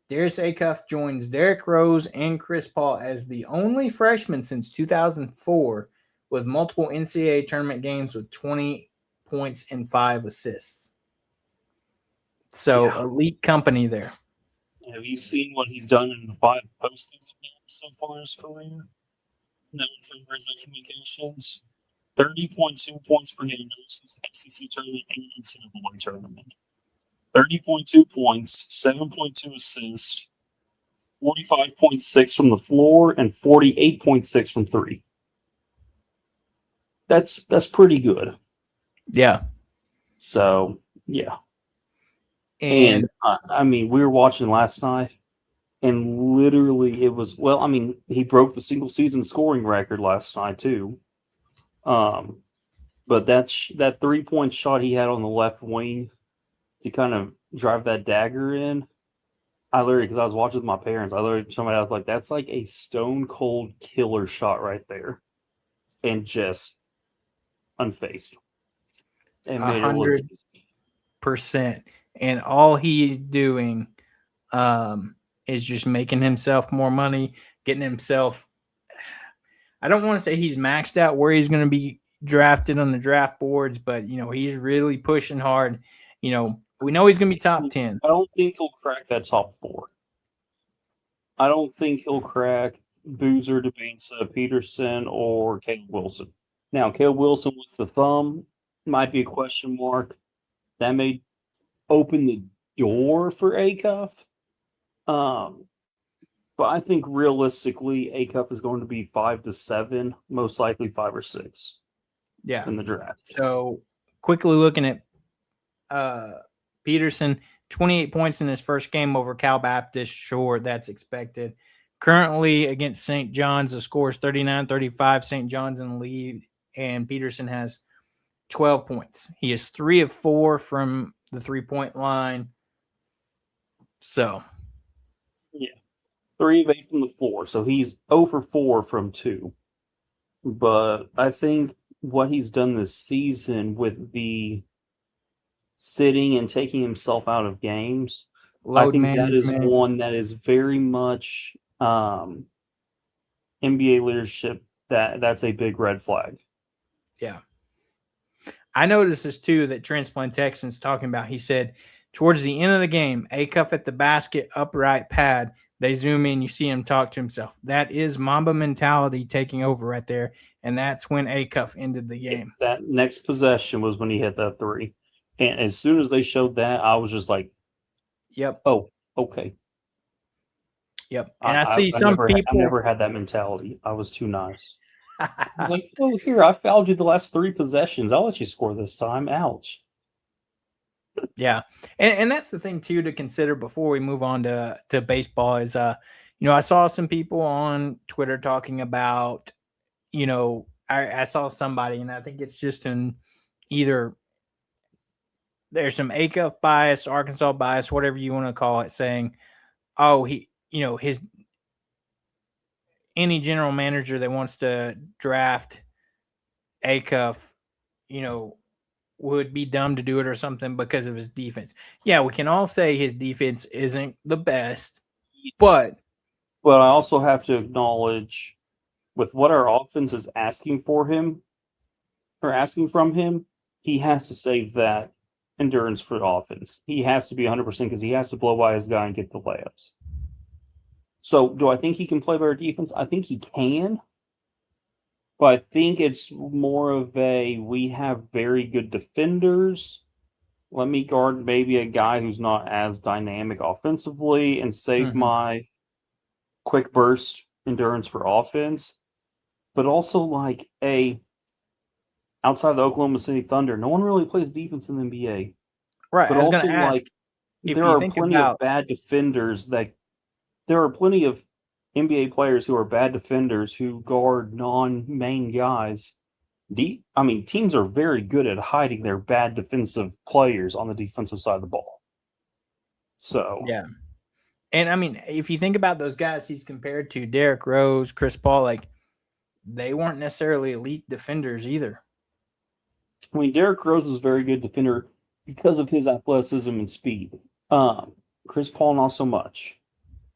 Darius Acuff joins Derrick Rose and Chris Paul as the only freshman since 2004 with multiple NCAA tournament games with 20 points and 5 assists. So yeah. elite company there. Have you seen what he's done in the 5 postseason games so far in his career? No, from Brisbane Communications. 30.2 points per game in the SEC tournament and NCAA tournament. 30.2 points, 7.2 assists, 45.6 from the floor, and 48.6 from three. That's pretty good. Yeah. So yeah, And and we were watching last night, and literally it was he broke the single season scoring record last night too. But that 3-point shot he had on the left wing to kind of drive that dagger in. I literally, because I was watching with my parents, somebody I was like, that's like a stone cold killer shot right there, and just unfazed, and made it look 100%. And all he's doing is just making himself more money, getting himself. I don't want to say he's maxed out where he's going to be drafted on the draft boards, but he's really pushing hard. We know he's going to be top 10. I don't think he'll crack that top 4. I don't think he'll crack Boozer, DeBansa, Peterson, or Caleb Wilson. Now, Caleb Wilson with the thumb might be a question mark. That may open the door for Acuff. But I think realistically, Acuff is going to be 5 to 7, most likely 5 or 6. Yeah. In the draft. So quickly looking at Peterson, 28 points in his first game over Cal Baptist. Sure, that's expected. Currently against St. John's, the score is 39-35. St. John's in the lead, and Peterson has 12 points. He is 3 of 4 from the 3-point line. So, yeah, 3 of 8 from the floor. So he's 0 for 4 from 2. But I think what he's done this season with the sitting and taking himself out of games, I load think that is management. one that is very much NBA leadership. That's a big red flag. Yeah. I noticed this too that Transplant Texans talking about. He said towards the end of the game, Acuff at the basket, upright pad. They zoom in, you see him talk to himself. That is Mamba mentality taking over right there, and that's when Acuff ended the game. That next possession was when he hit that 3, and as soon as they showed that, I was just like, Yep. "Oh, okay." Yep. And I see I some people. never had that mentality. I was too nice. He's like, "Oh, here, I fouled you the last 3 possessions. I'll let you score this time. Ouch." Yeah, and that's the thing too to consider before we move on to baseball is I saw some people on Twitter talking about I saw somebody and I think it's just in either there's some ACUF bias, Arkansas bias, whatever you want to call it, saying, oh, his any general manager that wants to draft ACUF, you know, would be dumb to do it or something because of his defense. Yeah, we can all say his defense isn't the best, but But I also have to acknowledge with what our offense is asking for him or asking from him, he has to save that endurance for the offense. He has to be 100% because he has to blow by his guy and get the layups. So, do I think he can play better defense? I think he can. But I think it's more of a we have very good defenders. Let me guard maybe a guy who's not as dynamic offensively and save my quick burst endurance for offense. But also like outside the Oklahoma City Thunder, no one really plays defense in the NBA. right. But I was going also to ask like if there you are think plenty of about bad defenders that there are plenty of NBA players who are bad defenders who guard non-main guys. Teams are very good at hiding their bad defensive players on the defensive side of the ball. So, yeah. And I mean, if you think about those guys he's compared to, Derrick Rose, Chris Paul, like they weren't necessarily elite defenders either. Derrick Rose was a very good defender because of his athleticism and speed. Chris Paul, not so much.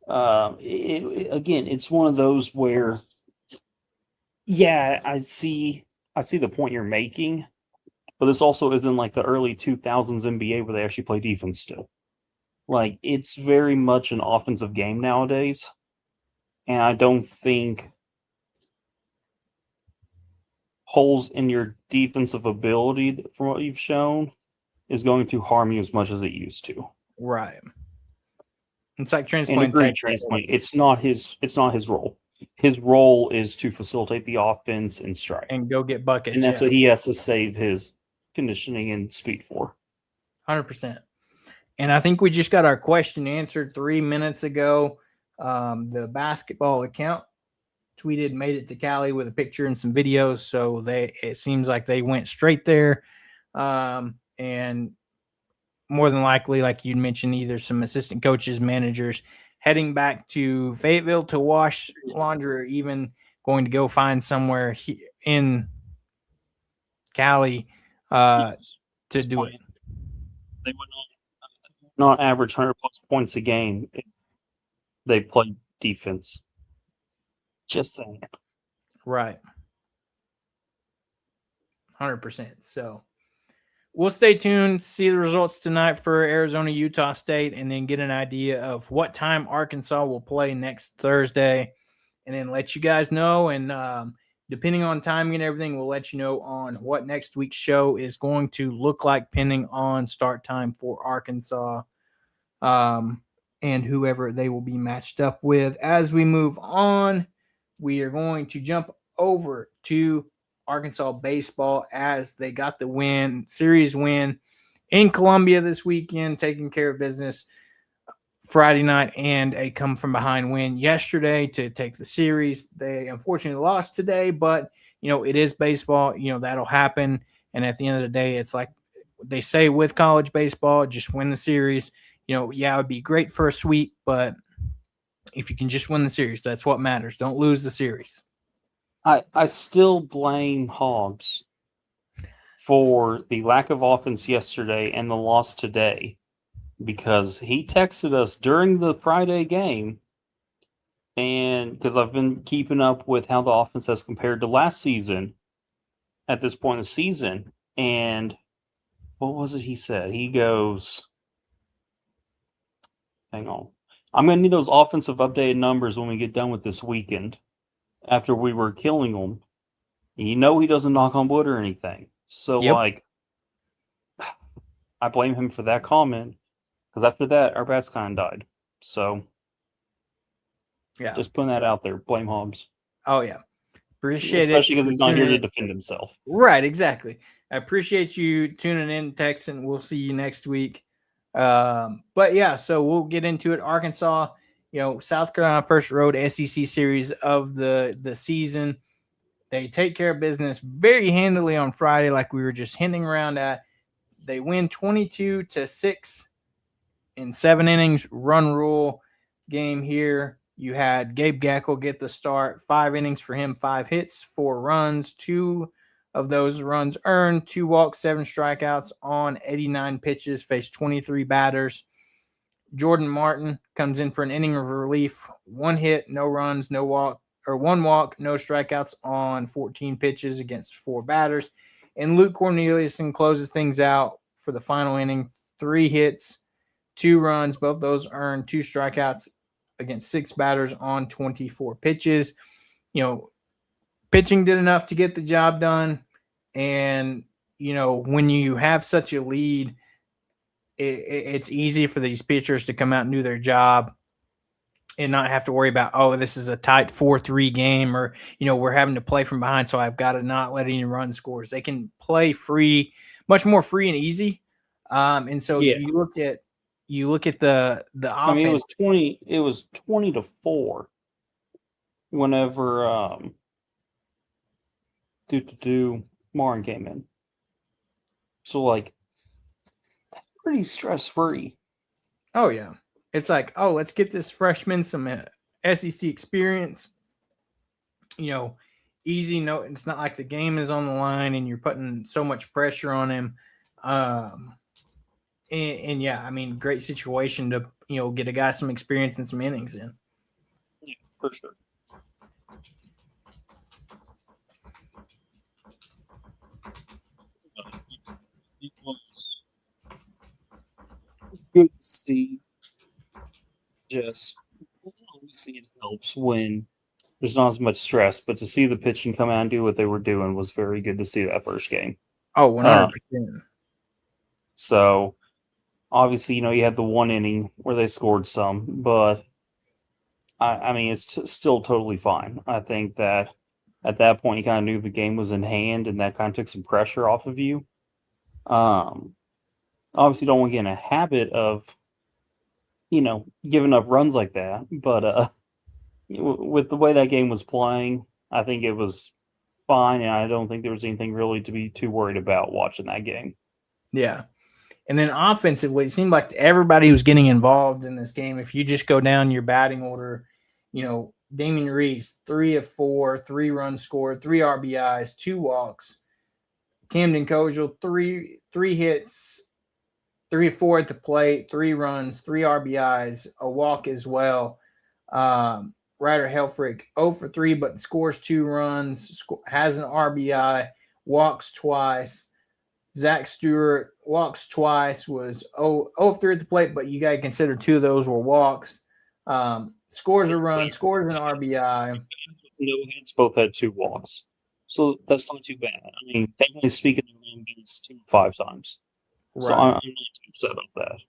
Again, it's one of those where, yeah, I see the point you're making, but this also isn't like the early 2000s NBA where they actually play defense still. Like, it's very much an offensive game nowadays, and I don't think holes in your defensive ability from what you've shown is going to harm you as much as it used to. Right. It's like And transplant agree, tech. transplant. It's not his role. His role is to facilitate the offense and strike. And go get buckets. And that's Yeah. what he has to save his conditioning and speed for. 100%. And I think we just got our question answered 3 minutes ago. The basketball account made it to Cali with a picture and some videos. So it seems like they went straight there. And more than likely, like you mentioned, either some assistant coaches, managers heading back to Fayetteville to wash laundry, or even going to go find somewhere in Cali to do it. They would not average 100 plus points a game if they play defense. Just saying. Right. 100%. So we'll stay tuned, see the results tonight for Arizona, Utah State, and then get an idea of what time Arkansas will play next Thursday, and then let you guys know. And depending on timing and everything, we'll let you know on what next week's show is going to look like, pending on start time for Arkansas and whoever they will be matched up with. As we move on, we are going to jump over to Arkansas baseball as they got the series win in Columbia this weekend, taking care of business Friday night, and a come from behind win yesterday to take the series. They unfortunately lost today, but it is baseball. That'll happen. And at the end of the day, it's like they say with college baseball, just win the series. Yeah, it would be great for a sweep, but if you can just win the series, that's what matters. Don't lose the series. I still blame Hawgs for the lack of offense yesterday and the loss today because he texted us during the Friday game, and because I've been keeping up with how the offense has compared to last season at this point in the season, and what was it he said? He goes, hang on. I'm going to need those offensive updated numbers when we get done with this weekend after we were killing them. He doesn't knock on wood or anything. So, Yep. I blame him for that comment because after that, our bats kind of died. So, yeah, just putting that out there. Blame Hobbs. Oh, yeah. Appreciate especially it. because he's not here to defend himself. Right, exactly. I appreciate you tuning in, Texan. We'll see you next week. But yeah, so we'll get into it. Arkansas, South Carolina first road SEC series of the season. They take care of business very handily on Friday, like we were just hinting around at. They win 22-6 in 7 innings, run rule game here. You had Gabe Gackel get the start, 5 innings for him, 5 hits, 4 runs, 2 of those runs earned, 2 walks, 7 strikeouts on 89 pitches, faced 23 batters. Jordan Martin comes in for an inning of relief, 1 hit, no runs, no walk, or 1 walk, no strikeouts on 14 pitches against 4 batters. And Luke Corneliuson closes things out for the final inning, 3 hits, 2 runs, both those earned, 2 strikeouts against 6 batters on 24 pitches. Pitching did enough to get the job done. And, when you have such a lead, it's easy for these pitchers to come out and do their job and not have to worry about, this is a tight 4-3 game, or, we're having to play from behind, so I've got to not let any run scores. They can play free, much more free and easy. And so you look at the offense. I mean, it was 20-4 whenever Martin came in. So that's pretty stress free. Oh yeah. It's like, let's get this freshman some SEC experience. Easy. No, it's not like the game is on the line and you're putting so much pressure on him. And yeah, I mean, great situation to get a guy some experience and some innings in. Yeah, for sure. It was good to see. Just obviously it helps when there's not as much stress, but to see the pitching come out and do what they were doing was very good to see that first game. Oh, 100%. So obviously, you had the 1 inning where they scored some, but I mean, it's still totally fine. I think that at that point, you kind of knew the game was in hand, and that kind of took some pressure off of you. Obviously, don't want to get in a habit of, giving up runs like that. But with the way that game was playing, I think it was fine, and I don't think there was anything really to be too worried about watching that game. Yeah. And then offensively, it seemed like everybody was getting involved in this game. If you just go down your batting order, Damien Reese, 3 of 4, 3 runs scored, 3 RBIs, 2 walks. Camden Kojal, 3 hits, 3 of 4 at the plate, 3 runs, 3 RBIs, a walk as well. Ryder Helfrich, 0 for 3, but scores 2 runs, has an RBI, walks twice. Zach Stewart walks twice, was 0 for 3 at the plate, but you got to consider 2 of those were walks. Scores a run, scores an RBI. No hits, both had 2 walks. So that's not too bad. I mean, technically speaking, they've been 5 times. Right. So I'm not too upset about that.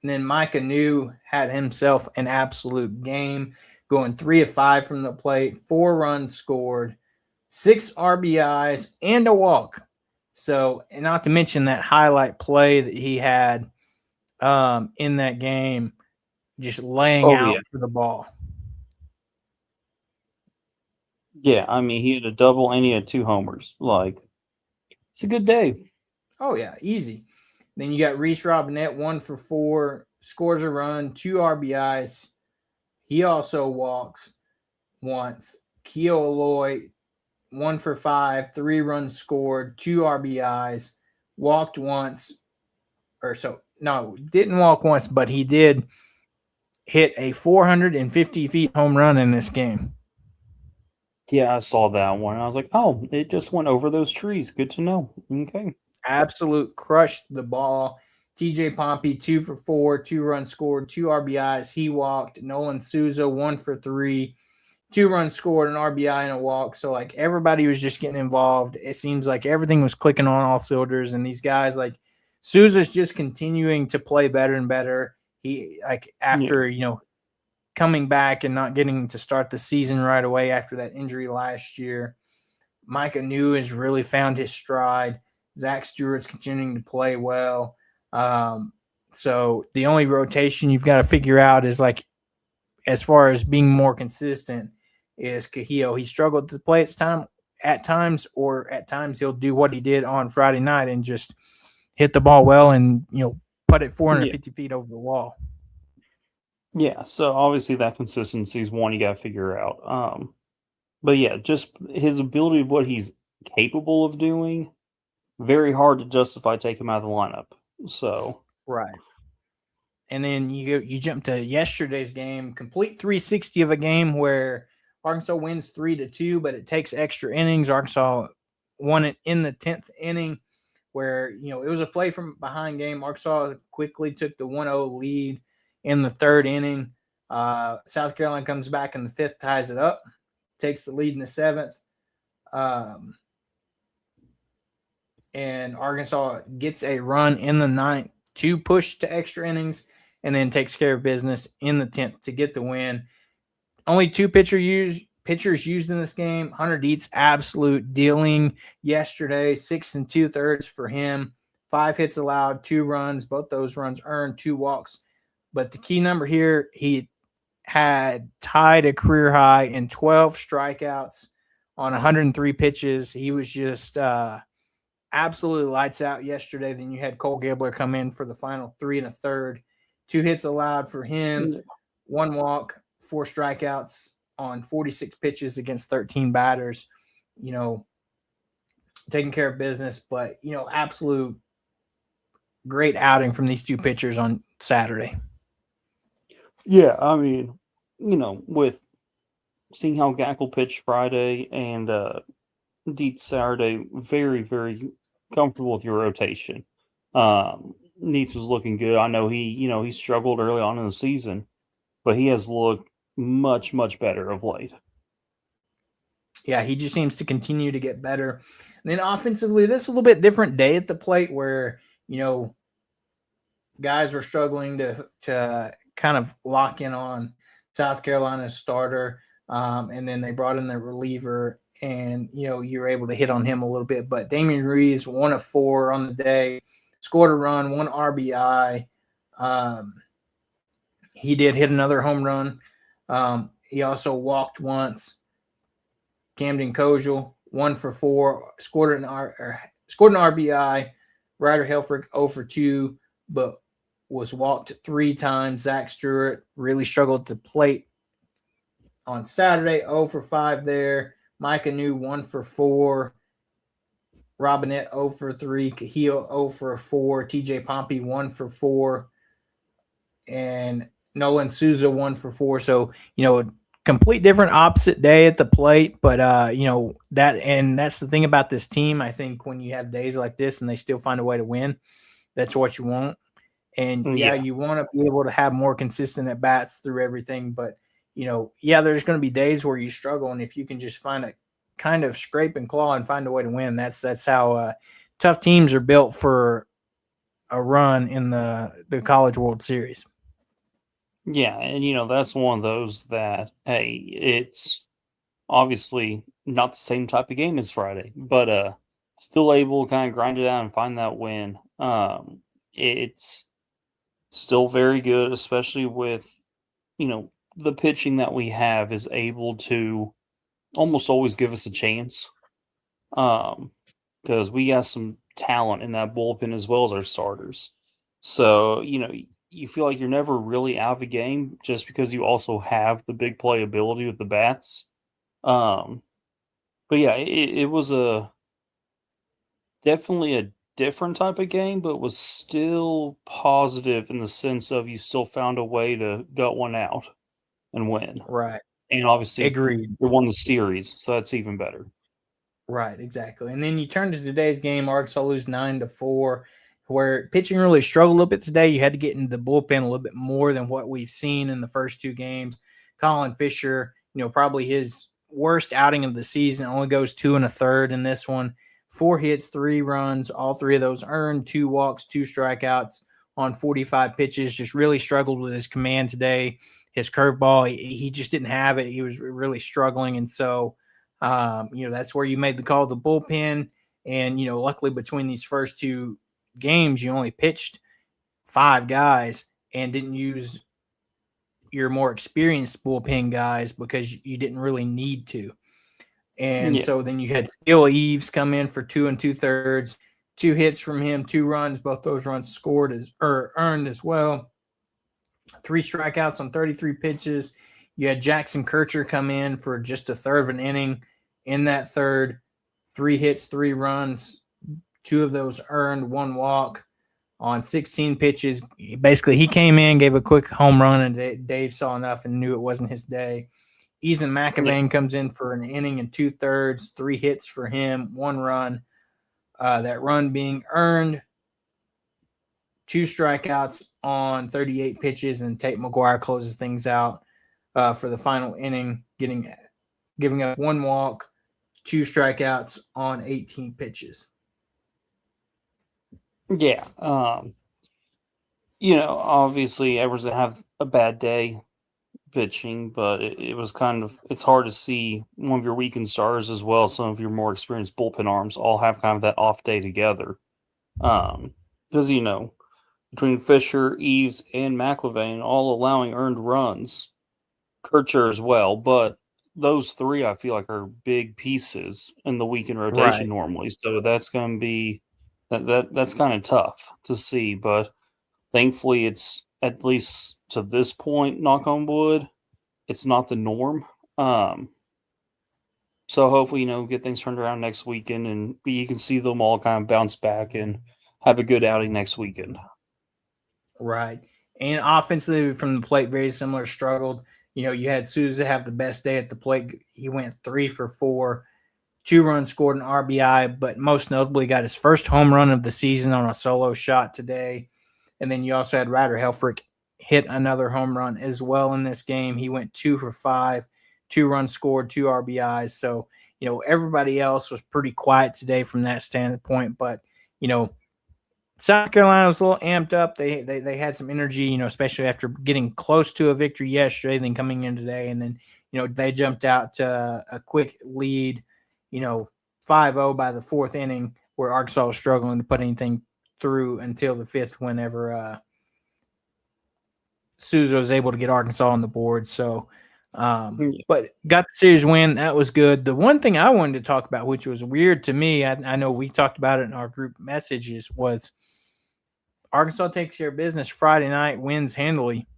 And then Micah New had himself an absolute game, going 3 of 5 from the plate, 4 runs scored, 6 RBIs, and a walk. So, and not to mention that highlight play that he had in that game, just laying out for the ball. Yeah, I mean, he had a double and he had 2 homers. It's a good day. Oh, yeah, easy. Then you got Reese Robinette, 1 for 4, scores a run, 2 RBIs. He also walks once. Keo Aloy, 1 for 5, 3 runs scored, 2 RBIs, walked once. Didn't walk once, but he did hit a 450 feet home run in this game. Yeah, I saw that one. I was like, oh, it just went over those trees. Good to know. Okay. Absolute crushed the ball. TJ Pompey, 2 for 4, 2 runs scored, 2 RBIs. He walked. Nolan Souza, 1 for 3, 2 runs scored, an RBI, and a walk. So, everybody was just getting involved. It seems like everything was clicking on all cylinders, and these guys, Souza's just continuing to play better and better. He, after, coming back and not getting to start the season right away after that injury last year. Micah New has really found his stride. Zach Stewart's continuing to play well. So the only rotation you've got to figure out is like, as far as being more consistent, is Kahio. He struggled to play at times, or at times he'll do what he did on Friday night and just hit the ball well and put it 450 feet over the wall. Yeah, so obviously that consistency is one you got to figure out. But yeah, just his ability of what he's capable of doing, very hard to justify taking him out of the lineup. So right. And then you jump to yesterday's game, complete 360 of a game where Arkansas wins 3-2, but it takes extra innings. Arkansas won it in the 10th inning, where it was a play from behind game. Arkansas quickly took the 1-0 lead in the 3rd inning. South Carolina comes back in the 5th, ties it up, takes the lead in the 7th. And Arkansas gets a run in the 9th to push to extra innings, and then takes care of business in the 10th to get the win. Only 2 pitchers used in this game. Hunter Dietz, absolute dealing yesterday, 6 2/3 for him. 5 hits allowed, 2 runs. Both those runs earned, 2 walks. But the key number here, he had tied a career high in 12 strikeouts on 103 pitches. He was just absolutely lights out yesterday. Then you had Cole Gabler come in for the final 3 1/3. 2 hits allowed for him, 1 walk, 4 strikeouts on 46 pitches against 13 batters. Taking care of business, but absolute great outing from these 2 pitchers on Saturday. Yeah, I mean, with seeing how Gackle pitched Friday and Dietz Saturday, very, very comfortable with your rotation. Dietz was looking good. I know he struggled early on in the season, but he has looked much, much better of late. Yeah, he just seems to continue to get better. And then offensively, this is a little bit different day at the plate where, guys were struggling to kind of lock in on South Carolina's starter. And then they brought in the reliever, and, you're able to hit on him a little bit. But Damian Reeves, 1 of 4 on the day, scored a run, 1 RBI. He did hit another home run. He also walked once. Camden Kojal, 1 for 4, scored an RBI. Ryder Helfrich, 0 for 2, but was walked 3 times. Zach Stewart really struggled to plate on Saturday, 0 for 5 there. Micah New, 1 for 4. Robinette, 0 for 3. Kahio, 0 for 4. TJ Pompey, 1 for 4. And Nolan Souza, 1 for 4. So, complete different opposite day at the plate. But, that's the thing about this team. I think when you have days like this and they still find a way to win, that's what you want. And, you want to be able to have more consistent at-bats through everything. But, there's going to be days where you struggle. And if you can just find a kind of scrape and claw and find a way to win, that's how tough teams are built for a run in the College World Series. Yeah, and that's one of those that, hey, it's obviously not the same type of game as Friday, but still able to kind of grind it out and find that win. It's still very good, especially with, the pitching that we have is able to almost always give us a chance. Because we got some talent in that bullpen as well as our starters. So, you feel like you're never really out of a game just because you also have the big play ability with the bats. But yeah, it was definitely a different type of game, but was still positive in the sense of you still found a way to gut one out and win. Right. And obviously, Agreed. you won the series, so that's even better. Right, exactly. And then you turn to today's game, Arkansas lose 9-4. Where pitching really struggled a little bit today. You had to get into the bullpen a little bit more than what we've seen in the first 2 games. Colin Fisher, probably his worst outing of the season, only goes 2 1/3 in this one. 4 hits, 3 runs, all 3 of those earned, 2 walks, 2 strikeouts on 45 pitches. Just really struggled with his command today. his curveball. He just didn't have it. He was really struggling. And so, that's where you made the call to the bullpen. And, luckily between these first two games, you only pitched 5 guys and didn't use your more experienced bullpen guys because you didn't really need to. And Yeah. so then you had Steele Eves come in for 2 2/3, 2 hits from him, 2 runs. Both those runs earned as well. 3 strikeouts on 33 pitches. You had Jackson Kircher come in for just a third of an inning in that third. 3 hits, 3 runs. 2 of those earned, 1 walk on 16 pitches. Basically, he came in, gave a quick home run, and Dave saw enough and knew it wasn't his day. Ethan McAvane comes in for an inning and 2/3, 3 hits for him, 1 run. That run being earned, 2 strikeouts on 38 pitches, and Tate McGuire closes things out for the final inning, giving up 1 walk, 2 strikeouts on 18 pitches. Yeah. Obviously everyone's gonna have a bad day pitching, but it was it's hard to see one of your weekend stars as well as some of your more experienced bullpen arms all have kind of that off day together. Because, between Fisher, Eves, and McIlvaine all allowing earned runs, Kircher as well, but those 3 I feel like are big pieces in the weekend rotation normally. So that's going to be that's kind of tough to see, but thankfully it's at least to this point, knock on wood, it's not the norm. So hopefully, get things turned around next weekend and you can see them all kind of bounce back and have a good outing next weekend. Right. And offensively from the plate, very similar, struggled. You had Souza have the best day at the plate. He went 3 for 4, 2 runs scored, an RBI, but most notably got his first home run of the season on a solo shot today. And then you also had Ryder Helfrich hit another home run as well in this game. He went 2 for 5, 2 runs scored, 2 RBIs. So, everybody else was pretty quiet today from that standpoint. But, South Carolina was a little amped up. They had some energy, especially after getting close to a victory yesterday, then coming in today. And then, they jumped out to a quick lead, 5-0 by the 4th inning, where Arkansas was struggling to put anything through until the 5th, whenever Souza was able to get Arkansas on the board. So, but got the series win. That was good. The one thing I wanted to talk about, which was weird to me, I know we talked about it in our group messages, was Arkansas takes care of business Friday night, wins handily.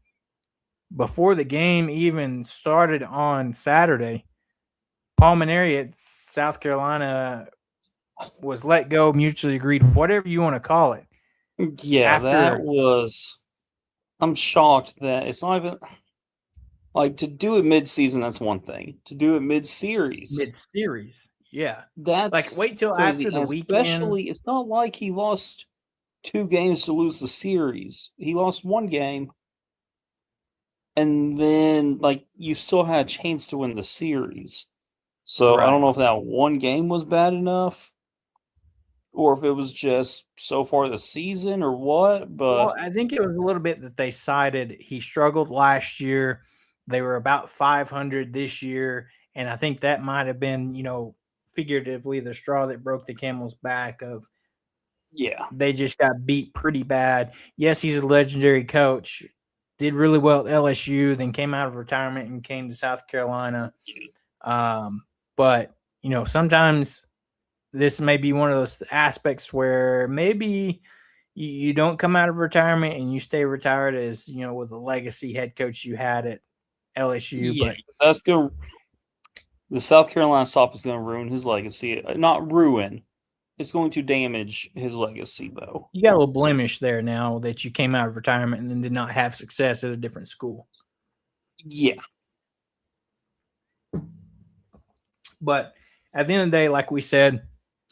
Before the game even started on Saturday, Paul Maneri at South Carolina was let go, mutually agreed, whatever you want to call it. Yeah, I'm shocked that it's not even like to do it mid-season. That's one thing. To do it mid-series, yeah. that's like wait till crazy. after the Especially, weekend. it's not like he lost 2 games to lose the series. He lost 1 game, and then you still had a chance to win the series. So I don't know if that 1 game was bad enough, or if it was just so far the season or what. But I think it was a little bit that they cited he struggled last year. They were about 500 this year, and I think that might have been, figuratively the straw that broke the camel's back of they just got beat pretty bad. Yes, he's a legendary coach, did really well at LSU, then came out of retirement and came to South Carolina. But, sometimes this may be one of those aspects where maybe you don't come out of retirement and you stay retired as, with a legacy head coach you had at LSU. Yeah, but that's going to the South Carolina stop is going to ruin his legacy. Not ruin. It's going to damage his legacy, though. You got a little blemish there now that you came out of retirement and then did not have success at a different school. Yeah. But at the end of the day, like we said,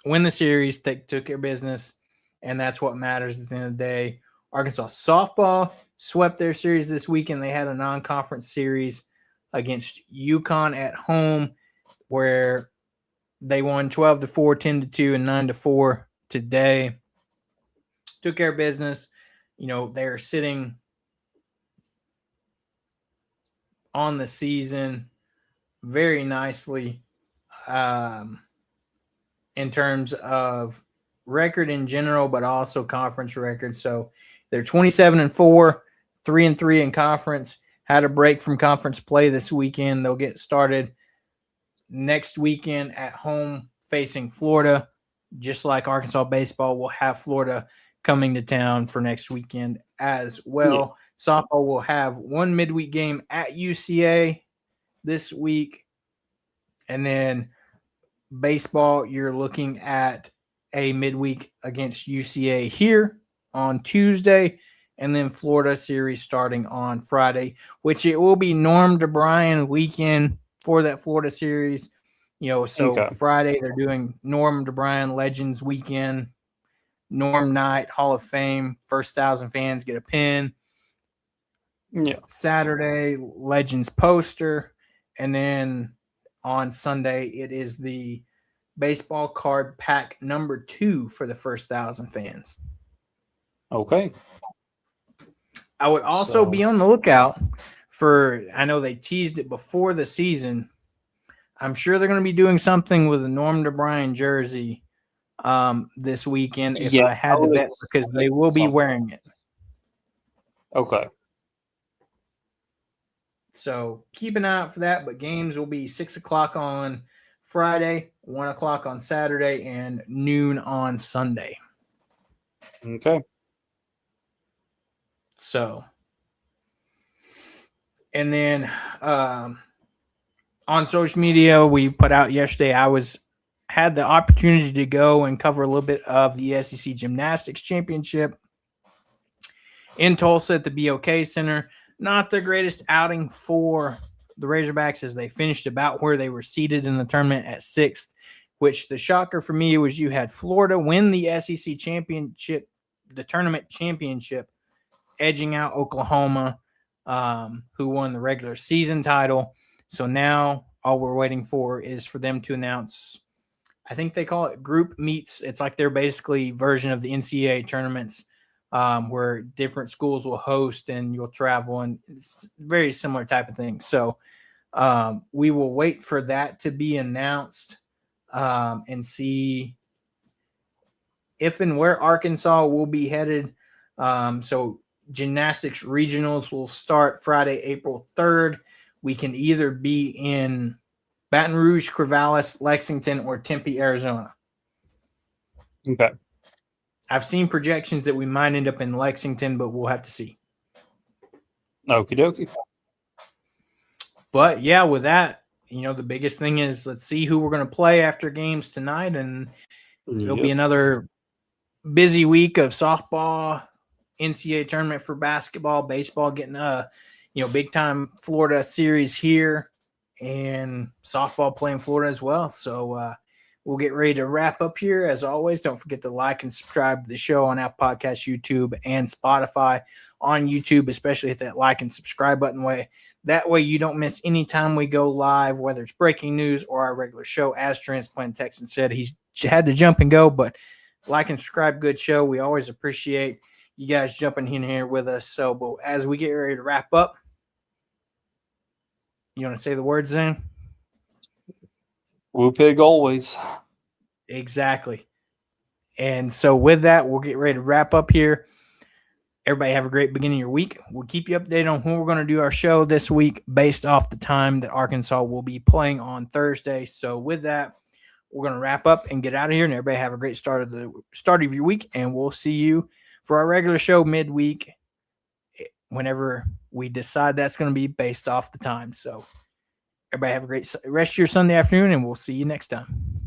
win the series, took care of business, and that's what matters at the end of the day. Arkansas softball swept their series this weekend. They had a non-conference series against UConn at home where they won 12-4, 10-2, and 9-4 today. Took care of business. They're sitting on the season very nicely in terms of record in general, but also conference record. So they're 27-4, 3-3 in conference. Had a break from conference play this weekend. They'll get started next weekend at home facing Florida. Just like Arkansas baseball, will have Florida coming to town for next weekend as well. Yeah. Softball will have one midweek game at UCA this week. And then baseball, you're looking at a midweek against UCA here on Tuesday, and then Florida series starting on Friday, which it will be Norm DeBryan weekend for that Florida series. So Friday they're doing Norm DeBryan Legends Weekend, Norm Night, Hall of Fame, first 1,000 fans get a pin. Yeah. Saturday, Legends poster, and then on Sunday it is the baseball card pack number 2 for the first 1,000 fans. Okay. I would also be on the lookout for, I know they teased it before the season. I'm sure they're going to be doing something with a Norm DeBryan jersey this weekend if I had to bet, because they will be wearing it. Okay. So keep an eye out for that, but games will be 6 o'clock on Friday, 1 o'clock on Saturday, and noon on Sunday. Okay. So, and then on social media, we put out yesterday, had the opportunity to go and cover a little bit of the SEC Gymnastics Championship in Tulsa at the BOK Center. Not the greatest outing for the Razorbacks as they finished about where they were seated in the tournament at 6th, which the shocker for me was you had Florida win the SEC Championship, the tournament championship, edging out Oklahoma, who won the regular season title. So now all we're waiting for is for them to announce, I think they call it group meets. It's like their basically version of the NCAA tournaments, where different schools will host and you'll travel, and it's very similar type of thing. So we will wait for that to be announced and see if and where Arkansas will be headed. So gymnastics regionals will start Friday, April 3rd. We can either be in Baton Rouge, Corvallis, Lexington, or Tempe, Arizona. Okay. I've seen projections that we might end up in Lexington, but we'll have to see. Okie dokie. But yeah, with that, the biggest thing is let's see who we're going to play after games tonight, and it'll be another busy week of softball, NCAA tournament for basketball, baseball getting a big time Florida series here, and softball playing Florida as well. So we'll get ready to wrap up here. As always, don't forget to like and subscribe to the show on Apple Podcasts, YouTube, and Spotify. On YouTube, especially hit that like and subscribe button way. That way you don't miss any time we go live, whether it's breaking news or our regular show. As Transplant Texan said, he's had to jump and go, but like and subscribe, good show. We always appreciate you guys jumping in here with us. So, but as we get ready to wrap up, you want to say the words, Zane? Woo pig always. Exactly. And so with that, we'll get ready to wrap up here. Everybody have a great beginning of your week. We'll keep you updated on when we're going to do our show this week based off the time that Arkansas will be playing on Thursday. So with that, we're going to wrap up and get out of here. And everybody have a great start of your week. And we'll see you for our regular show midweek whenever we decide that's going to be based off the time. So everybody have a great rest of your Sunday afternoon, and we'll see you next time.